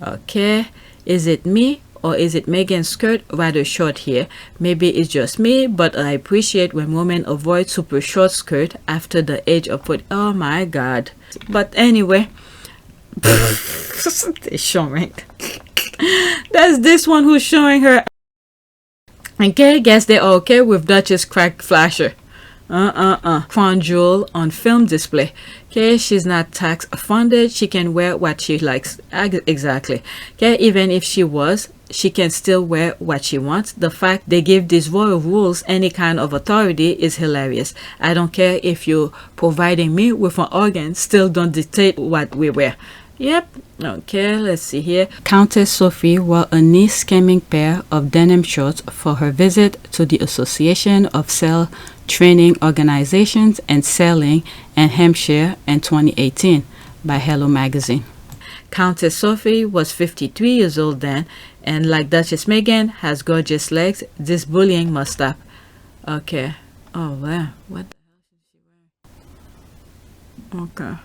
S2: Okay, is it me? Or is it Meghan's skirt rather short here? Maybe it's just me, but I appreciate when women avoid super short skirt after the age of 40. Oh my God. But anyway, they're showing. That's this one who's showing her. Okay, guess they're okay with Duchess crack flasher. Crown jewel on film display. Okay, she's not tax funded. She can wear what she likes. Exactly. Okay, even if she was, she can still wear what she wants. The fact they give these royal rules any kind of authority is hilarious. I don't care if you're providing me with an organ, still don't dictate what we wear. Yep. Okay, let's see here. Countess Sophie wore a knee skimming pair of denim shorts for her visit to the Association of Sale Training Organizations and Selling in Hampshire in 2018 by Hello Magazine. Countess Sophie was 53 years old then, and like Duchess Meghan, has gorgeous legs. This bullying must stop. Okay. Oh, wow. What the hell is she wearing? Okay.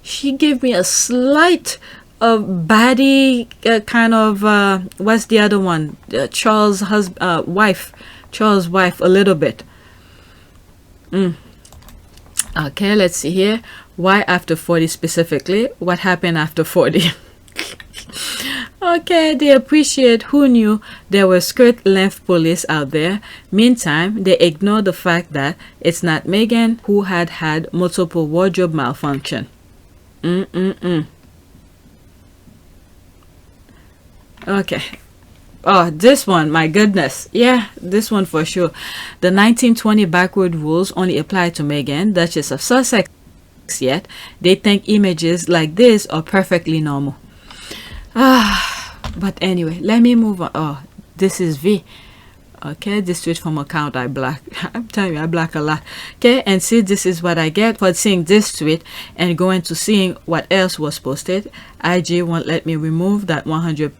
S2: She gave me a slight baddie kind of, what's the other one? Charles' wife. Charles' wife, a little bit. Okay, let's see here. Why after 40 specifically? What happened after 40? Okay, they appreciate who knew there were skirt length police out there. Meantime, they ignore the fact that it's not Meghan who had multiple wardrobe malfunction. Okay. Oh, this one, my goodness. Yeah, this one for sure. The 1920 backward rules only apply to Meghan, Duchess of Sussex. Yet they think images like this are perfectly normal. But anyway, let me move on. Oh, this is V. Okay, this tweet from account I black. I'm telling you, I black a lot. Okay, and see, this is what I get for seeing this tweet and going to seeing what else was posted. IG won't let me remove that 100,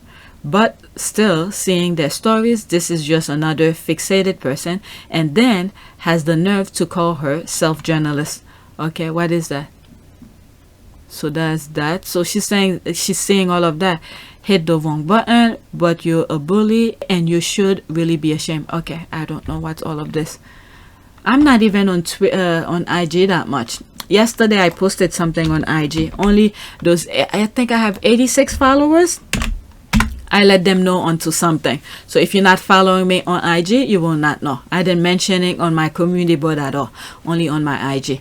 S2: but still seeing their stories. This is just another fixated person, and then has the nerve to call her self-journalist. Okay, what is that? So that's that. So she's saying all of that. Hit the wrong button, but you're a bully and you should really be ashamed. Okay, I don't know what's all of this. I'm not even on on IG that much. Yesterday I posted something on IG. Only those, I think I have 86 followers. I let them know onto something. So if you're not following me on IG, you will not know. I didn't mention it on my community board at all. Only on my IG.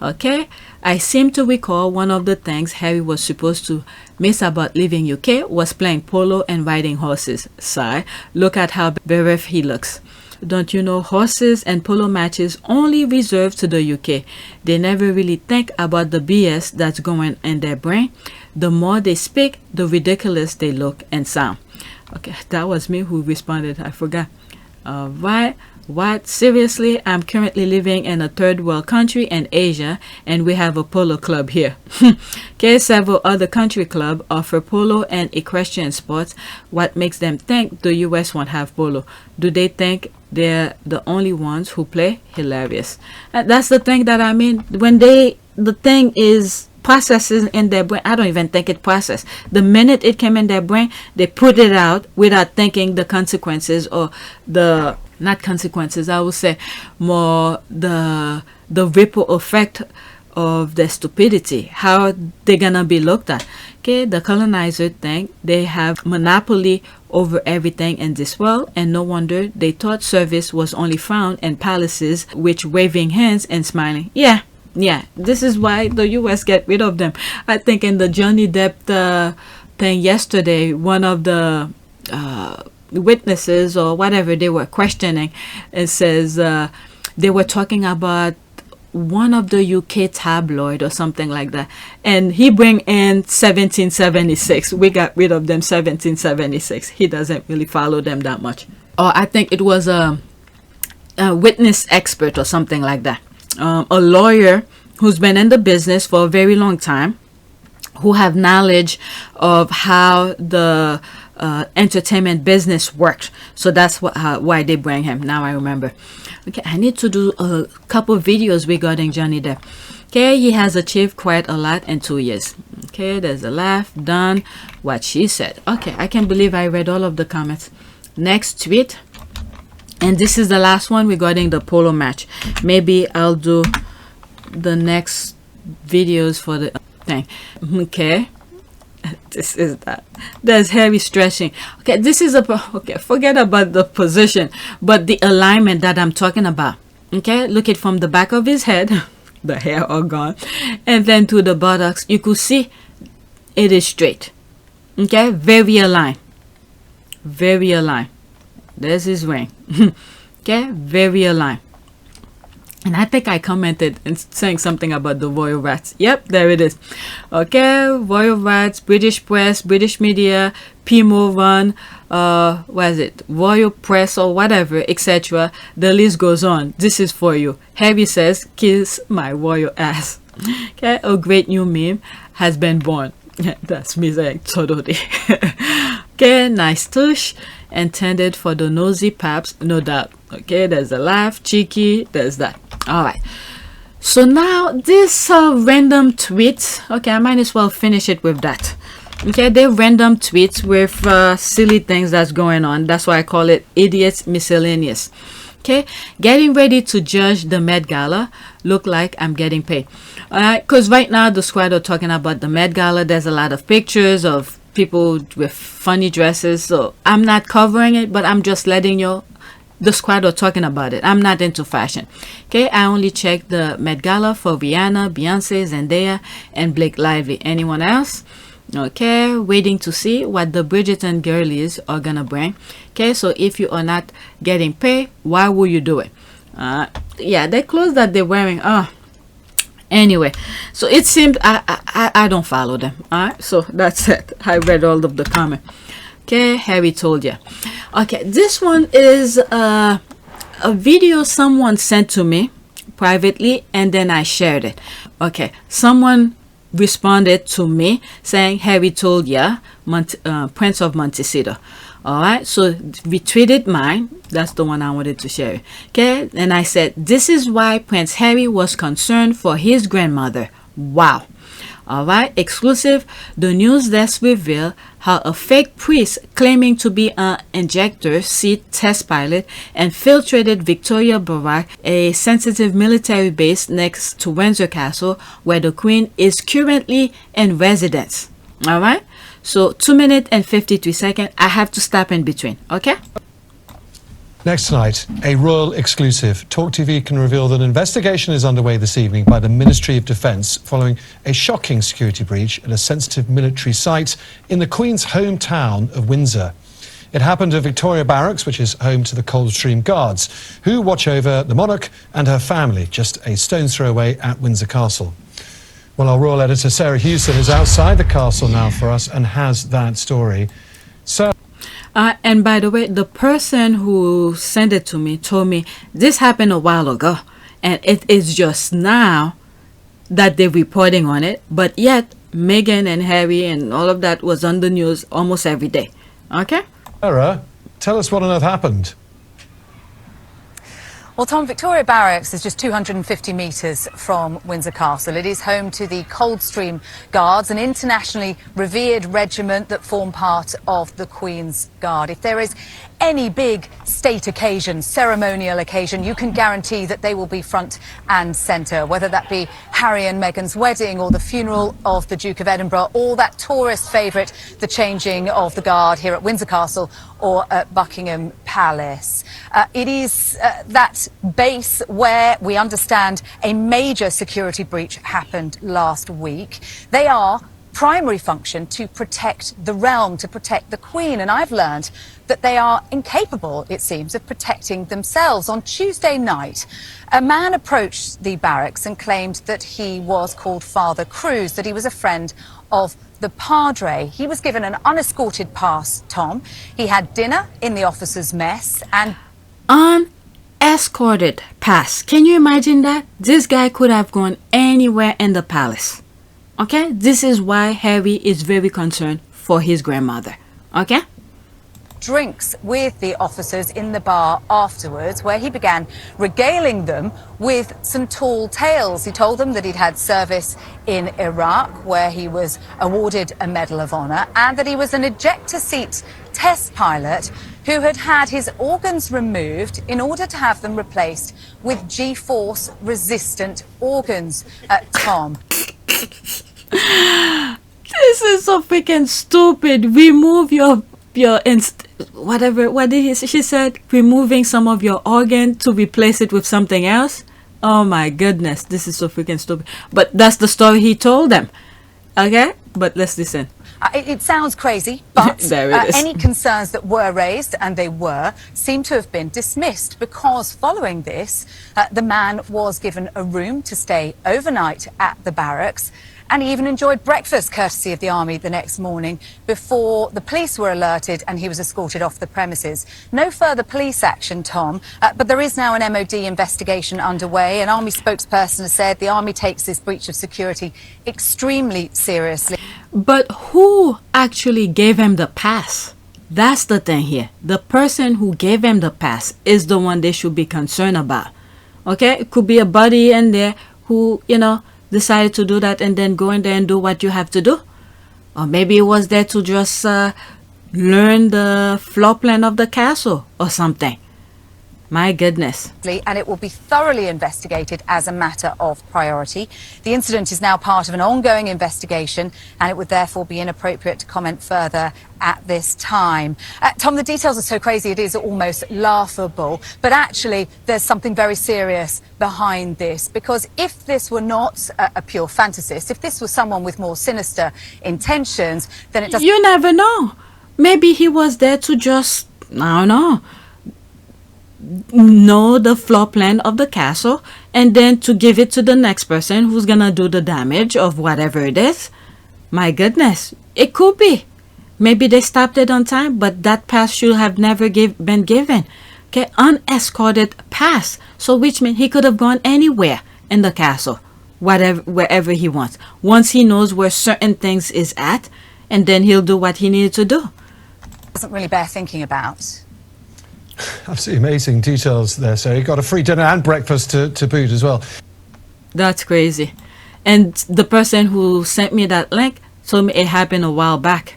S2: Okay, I seem to recall one of the things Harry was supposed to miss about leaving UK was playing polo and riding horses. Sigh, look at how bereft he looks. Don't you know horses and polo matches only reserved to the UK? They never really think about the BS that's going in their brain. The more they speak, the ridiculous they look and sound. Okay, that was me who responded. I forgot. Right. What? Seriously? I'm currently living in a third world country in Asia, and we have a polo club here. Okay, several other country clubs offer polo and equestrian sports. What makes them think the US won't have polo? Do they think they're the only ones who play? Hilarious. And that's the thing that I mean. When the thing is processes in their brain, I don't even think it processed. The minute it came in their brain, they put it out without thinking the consequences, or the not consequences, I would say more the ripple effect of their stupidity, how they're gonna be looked at. Okay, the colonizer think they have monopoly over everything in this world, and no wonder they thought service was only found in palaces with waving hands and smiling. Yeah, this is why the US get rid of them. I think in the Johnny Depp thing yesterday, one of the witnesses or whatever they were questioning, it says they were talking about one of the UK tabloid or something like that, and he bring in 1776. We got rid of them 1776. He doesn't really follow them that much. Or I think it was a witness expert or something like that, a lawyer who's been in the business for a very long time, who have knowledge of how the entertainment business worked. So that's why they bring him. Now I remember. Okay, I need to do a couple videos regarding Johnny Depp. Okay, he has achieved quite a lot in 2 years. Okay, there's a laugh. Done what she said. Okay, I can't believe I read all of the comments. Next tweet, and this is the last one regarding the polo match. Maybe I'll do the next videos for the thing. Okay, this is that. There's Harry stretching. Okay, this is okay, forget about the position, but the alignment that I'm talking about. Okay, look at from the back of his head, the hair all gone, and then to the buttocks. You could see it is straight. Okay, very aligned, very aligned. There's his ring. Okay, very aligned. And I think I commented and saying something about the royal rats. Yep, there it is. Okay, royal rats, British press, British media, PMO run, what is it, royal press or whatever, etc. The list goes on. This is for you. Harry says, kiss my royal ass. Okay, a great new meme has been born. That's me saying totally. Okay, nice tush. Intended for the nosy paps, no doubt. Okay, there's a laugh, cheeky, there's that. All right, so now this random tweets. Okay, I might as well finish it with that. Okay, they're random tweets with silly things that's going on. That's why I call it idiots miscellaneous. Okay, getting ready to judge the Met Gala. Look like I'm getting paid. Because right now the squad are talking about the Met Gala. There's a lot of pictures of people with funny dresses, so I'm not covering it, but I'm just letting you, the squad are talking about it. I'm not into fashion. Okay, I only check the Met Gala for Rihanna, Beyonce, Zendaya, and Blake Lively. Anyone else? Okay, waiting to see what the Bridgerton girlies are gonna bring. Okay, so if you are not getting paid, why would you do it? Yeah, the clothes that they're wearing, Anyway, so it seemed I don't follow them. All right, so that's it. I read all of the comment. Okay, Harry told you. Okay, this one is a video someone sent to me privately, and then I shared it. Okay, someone responded to me saying Harry told ya, Prince of Montecito. All right, so retweeted mine. That's the one I wanted to share. Okay, and I said this is why Prince Harry was concerned for his grandmother. Wow. All right, exclusive. The news desk revealed how a fake priest claiming to be an injector seat test pilot infiltrated Victoria Barrack, a sensitive military base next to Windsor Castle, where the Queen is currently in residence. All right, so 2 minutes and 53 seconds. I have to stop in between. Okay.
S4: Next tonight, a royal exclusive. Talk TV can reveal that an investigation is underway this evening by the Ministry of Defence following a shocking security breach at a sensitive military site in the Queen's hometown of Windsor. It happened at Victoria Barracks, which is home to the Coldstream Guards, who watch over the monarch and her family, just a stone's throw away at Windsor Castle. Well, our royal editor Sarah Houston is outside the castle now for us and has that story. So.
S2: And by the way, the person who sent it to me told me this happened a while ago, and it is just now that they're reporting on it. But yet, Meghan and Harry and all of that was on the news almost every day. Okay?
S4: Sarah, tell us what on earth happened.
S14: Well, Tom, Victoria Barracks is just 250 metres from Windsor Castle. It is home to the Coldstream Guards, an internationally revered regiment that form part of the Queen's Guard. If there is any big state occasion, ceremonial occasion, you can guarantee that they will be front and centre, whether that be Harry and Meghan's wedding or the funeral of the Duke of Edinburgh, or that tourist favourite, the changing of the guard here at Windsor Castle or at Buckingham Palace. It is that base where we understand a major security breach happened last week. They are primary function to protect the realm, to protect the Queen, and I've learned that they are incapable, it seems, of protecting themselves. On Tuesday night, a man approached the barracks and claimed that he was called Father Cruz, that he was a friend of the Padre. He was given an unescorted pass, Tom. He had dinner in the officers' mess and...
S2: Unescorted pass. Can you imagine that? This guy could have gone anywhere in the palace. Okay? This is why Harry is very concerned for his grandmother. Okay?
S14: drinks with the officers in the bar afterwards, where he began regaling them with some tall tales. He told them that he'd had service in Iraq, where he was awarded a Medal of Honor, and that he was an ejector seat test pilot who had had his organs removed in order to have them replaced with G-force resistant organs. Tom.
S2: This is so freaking stupid. Remove your whatever. What did she said? Removing some of your organ to replace it with something else. Oh my goodness, this is so freaking stupid. But that's the story he told them. Okay, but let's listen.
S14: It sounds crazy, but
S2: there it is.
S14: Any concerns that were raised, and they were, seem to have been dismissed, because following this, the man was given a room to stay overnight at the barracks, and he even enjoyed breakfast courtesy of the army the next morning before the police were alerted and he was escorted off the premises. No further police action, Tom, but there is now an MOD investigation underway. An army spokesperson has said the army takes this breach of security extremely seriously.
S2: But who actually gave him the pass? That's the thing here. The person who gave him the pass is the one they should be concerned about. Okay? It could be a buddy in there who, you know, decided to do that and then go in there and do what you have to do. Or maybe it was there to just learn the floor plan of the castle or something. My goodness.
S14: And it will be thoroughly investigated as a matter of priority. The incident is now part of an ongoing investigation, and it would therefore be inappropriate to comment further at this time. Tom, the details are so crazy it is almost laughable, but actually there's something very serious behind this, because if this were not a pure fantasist, if this was someone with more sinister intentions, then it doesn't...
S2: You never know. Maybe he was there to just, I don't know, know the floor plan of the castle, and then to give it to the next person who's gonna do the damage of whatever it is. My goodness, it could be. Maybe they stopped it on time, but that pass should have never been given. Okay, unescorted pass. So which means he could have gone anywhere in the castle, wherever he wants. Once he knows where certain things is at, and then he'll do what he needed to do.
S14: Doesn't really bear thinking about.
S4: Absolutely amazing details there. So you got a free dinner and breakfast to boot as well.
S2: That's crazy. And the person who sent me that link told me it happened a while back.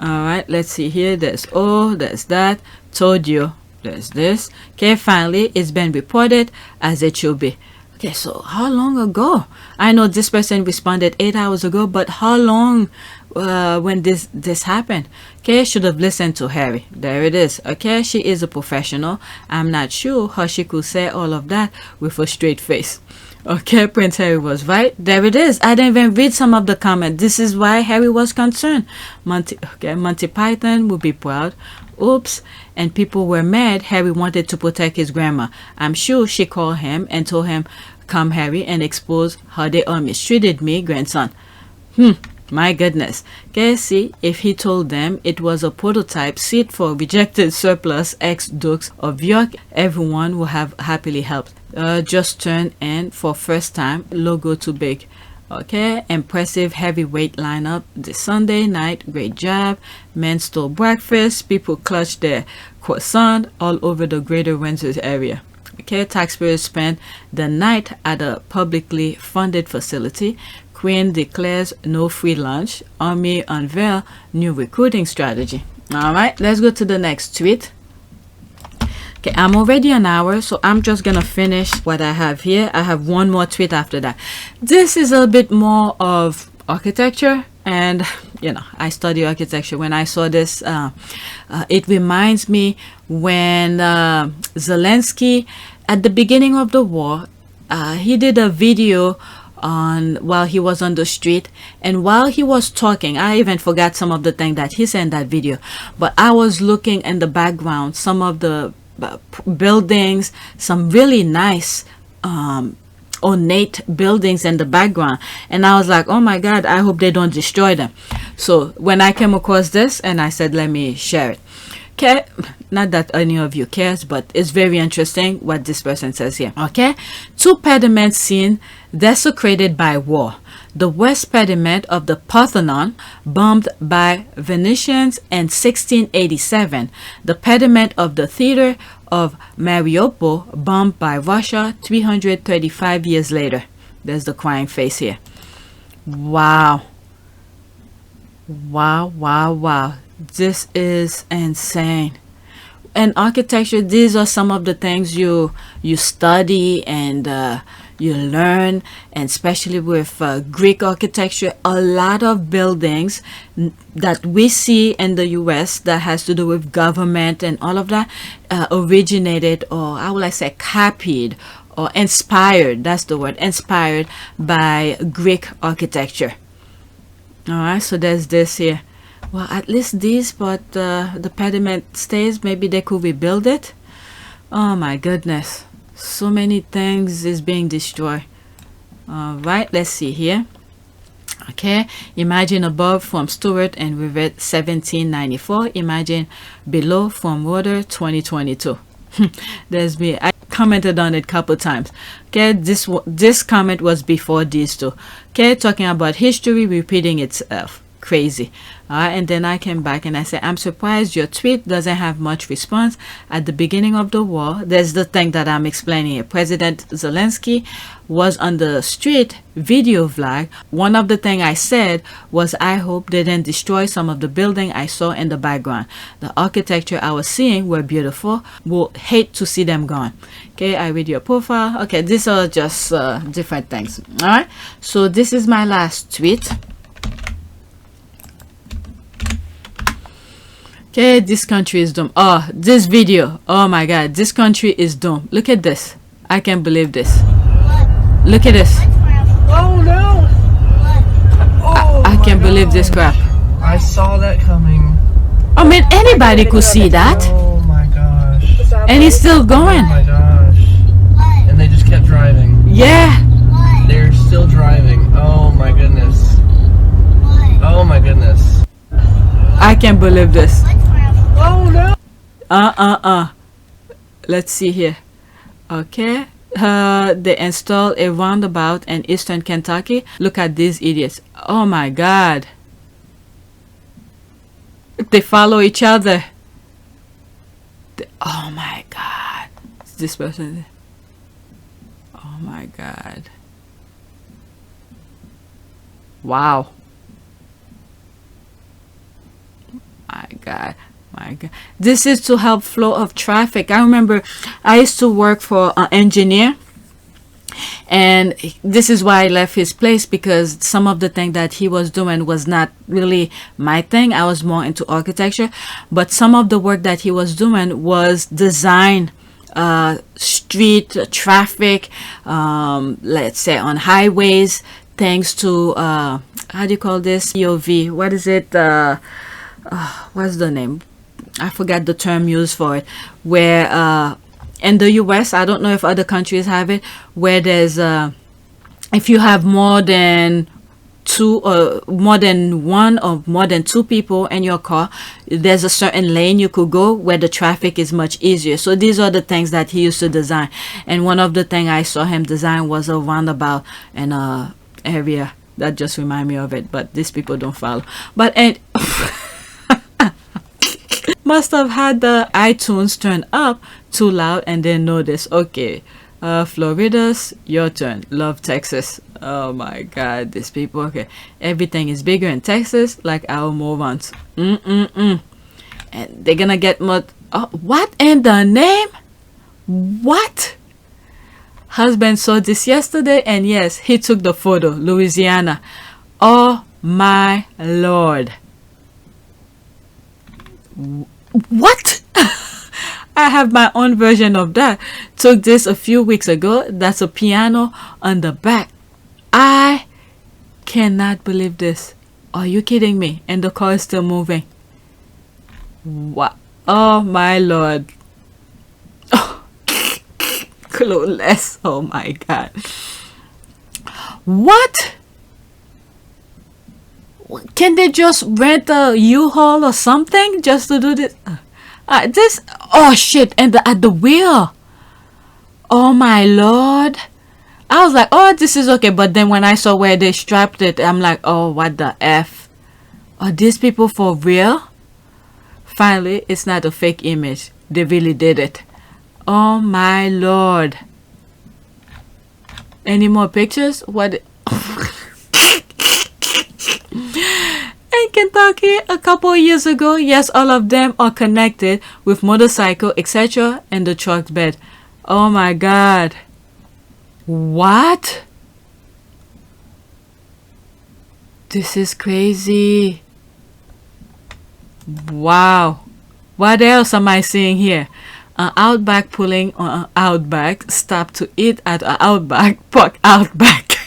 S2: All right, let's see here. There's there's that. Told you. There's this. Okay, finally, it's been reported as it should be. Okay, so how long ago? I know this person responded 8 hours ago, but how long when this happened? Okay, should have listened to Harry. There it is. Okay, she is a professional. I'm not sure how she could say all of that with a straight face. Okay, Prince Harry was right. There it is. I didn't even read some of the comments. This is why Harry was concerned. Monty Python would be proud. Oops. And people were mad. Harry wanted to protect his grandma. I'm sure she called him and told him, "Come, Harry, and expose how they all mistreated me, grandson." My goodness. Okay, see, if he told them it was a prototype seat for rejected surplus ex-dukes of York, everyone would have happily helped. Just turn in for first time, logo too big. Okay, impressive heavyweight lineup this Sunday night. Great job. Men stole breakfast. People clutched their croissant all over the greater Windsor area. Okay, taxpayers spent the night at a publicly funded facility. Queen declares no free lunch. Army unveil new recruiting strategy. All right, let's go to the next tweet. Okay, I'm already an hour, so I'm just gonna finish what I have here. I have one more tweet after that. This is a bit more of architecture, and you know, I study architecture. When I saw this, it reminds me when Zelensky, at the beginning of the war, he did a video while he was on the street, and while he was talking, I even forgot some of the things that he said in that video, but I was looking in the background, some of the buildings, some really nice ornate buildings in the background, and I was like, oh my god, I hope they don't destroy them. So when I came across this, and I said, let me share it. Okay, not that any of you cares, but it's very interesting what this person says here. Okay, 2 pediments seen desecrated by war. The west pediment of the Parthenon, bombed by Venetians in 1687. The pediment of the theater of Mariupol, bombed by Russia 335 years later. There's the crying face here. Wow. Wow, wow, wow. This is insane. In architecture, these are some of the things you study and you learn, and especially with Greek architecture, a lot of buildings that we see in the US that has to do with government and all of that originated, or how will I say, copied or inspired, that's the word, inspired by Greek architecture. All right, so there's this here. Well, at least these, but the pediment stays. Maybe they could rebuild it. Oh my goodness, so many things is being destroyed. All right, let's see here. Okay, imagine above from Stewart and Rivet 1794. Imagine below from Water 2022. There's me. I commented on it a couple times. Okay, this comment was before these two. Okay, talking about history repeating itself. Crazy. And then I came back and I said, I'm surprised your tweet doesn't have much response. At the beginning of the war, there's the thing that I'm explaining here. President Zelensky was on the street video vlog. One of the things I said was, I hope they didn't destroy some of the building I saw in the background. The architecture I was seeing were beautiful. Will hate to see them gone. Okay, I read your profile. Okay, these are just different things. All right, so this is my last tweet. Okay, this country is doomed. Oh, this video. Oh my god, this country is doomed. Look at this. I can't believe this. Look at this.
S15: Oh no!
S2: I can't believe this crap.
S15: I saw that coming.
S2: I mean, anybody could see that.
S15: Oh my gosh.
S2: And he's still going.
S15: Oh my gosh. And they just kept driving.
S2: Yeah.
S15: They're still driving. Oh my goodness. Oh my goodness.
S2: I can't believe this.
S15: Oh no.
S2: Let's see here. Okay. They installed a roundabout in eastern Kentucky. Look at these idiots. Oh my God. They follow each other. Oh my God. This person. Oh my God. Wow. My God. My God. This is to help flow of traffic. I remember I used to work for an engineer, and this is why I left his place, because some of the thing that he was doing was not really my thing. I was more into architecture, but some of the work that he was doing was design street traffic, let's say on highways, thanks to how do you call this, POV, what is it, what's the name, I forgot the term used for it, where in the US, I don't know if other countries have it, where there's if you have more than one or more than two people in your car, there's a certain lane you could go where the traffic is much easier. So these are the things that he used to design, and one of the things I saw him design was a roundabout in a area that just remind me of it, but these people don't follow. But and must have had the iTunes turned up too loud and then notice. Okay, Florida's your turn. Love Texas. Oh my God, these people. Okay, everything is bigger in Texas, like our morons. And they're gonna get more. Oh, what in the name? What? Husband saw this yesterday, and yes, he took the photo. Louisiana. Oh my Lord. What? I have my own version of that. Took this a few weeks ago. That's a piano on the back. I cannot believe this. Are you kidding me? And the car is still moving. What? Oh my Lord. Oh, clueless. Oh my God. What? Can they just rent a U-Haul or something just to do this? This, oh shit, and at the wheel. Oh my Lord. I was like, oh, this is okay. But then when I saw where they strapped it, I'm like, oh, what the F? Are these people for real? Finally, it's not a fake image. They really did it. Oh my Lord. Any more pictures? What? In Kentucky, a couple of years ago, yes, all of them are connected with motorcycle, etc. in the truck bed. Oh my God. What? This is crazy. Wow. What else am I seeing here? An Outback pulling on an Outback. Stop to eat at an Outback. Park Outback.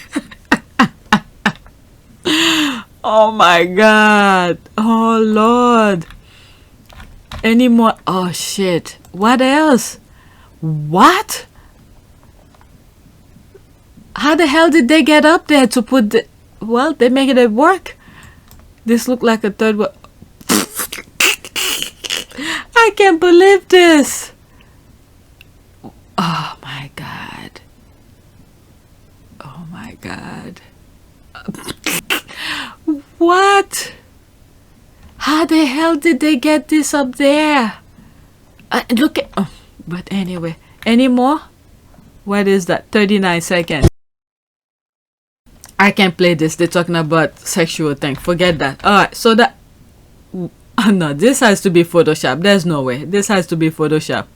S2: Oh my God. Oh Lord. Any more? Oh shit. What else? What? How the hell did they get up there to put the... Well, they make it work. This look like a third one. I can't believe this. Oh my God. Oh my God. What? How the hell did they get this up there? Look at... Oh, but anyway. Any more? What is that? 39 seconds. I can't play this. They're talking about sexual thing. Forget that. Alright, so that... Oh, no, this has to be Photoshop. There's no way. This has to be Photoshop.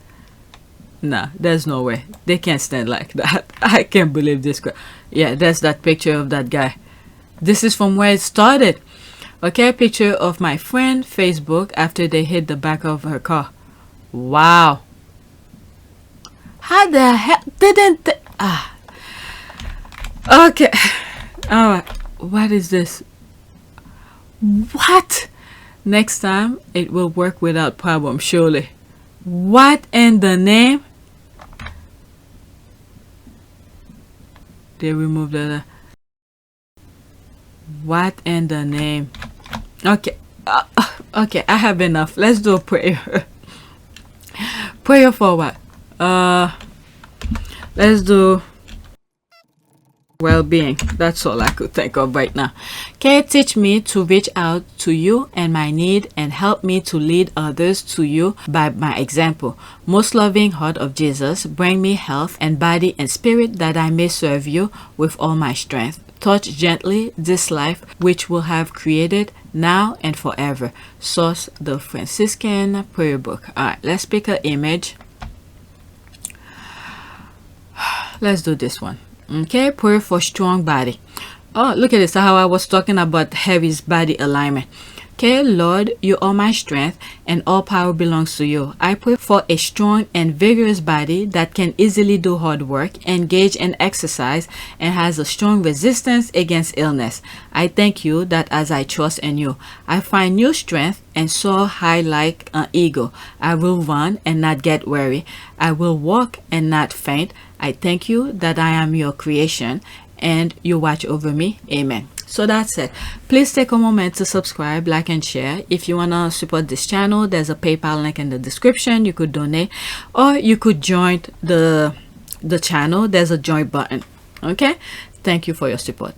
S2: Nah, there's no way. They can't stand like that. I can't believe this. Yeah, that's that picture of that guy. This is from where it started. Okay, picture of my friend Facebook after they hit the back of her car. Wow. How the hell didn't they... Okay. Alright. What is this? What? Next time it will work without problem, surely. What in the name? They removed the. What in the name? Okay. Okay, I have enough. Let's do a prayer. Prayer for what? Let's do well-being. That's all I could think of right now. Okay, teach me to reach out to you and my need, and help me to lead others to you by my example. Most loving heart of Jesus, bring me health and body and spirit, that I may serve you with all my strength. Touch gently this life which will have created now and forever. Source, the Franciscan prayer book. All right, let's pick an image. Let's do this one. Okay, prayer for strong body. Oh, look at this, how I was talking about Harry's body alignment. Okay, Lord, you are my strength, and all power belongs to you. I pray for a strong and vigorous body that can easily do hard work, engage in exercise, and has a strong resistance against illness. I thank you that as I trust in you, I find new strength and soar high like an eagle. I will run and not get weary. I will walk and not faint. I thank you that I am your creation and you watch over me. Amen. So that's it. Please take a moment to subscribe, like, and share. If you want to support this channel, there's a PayPal link in the description. You could donate, or you could join the channel. There's a join button. Okay, thank you for your support.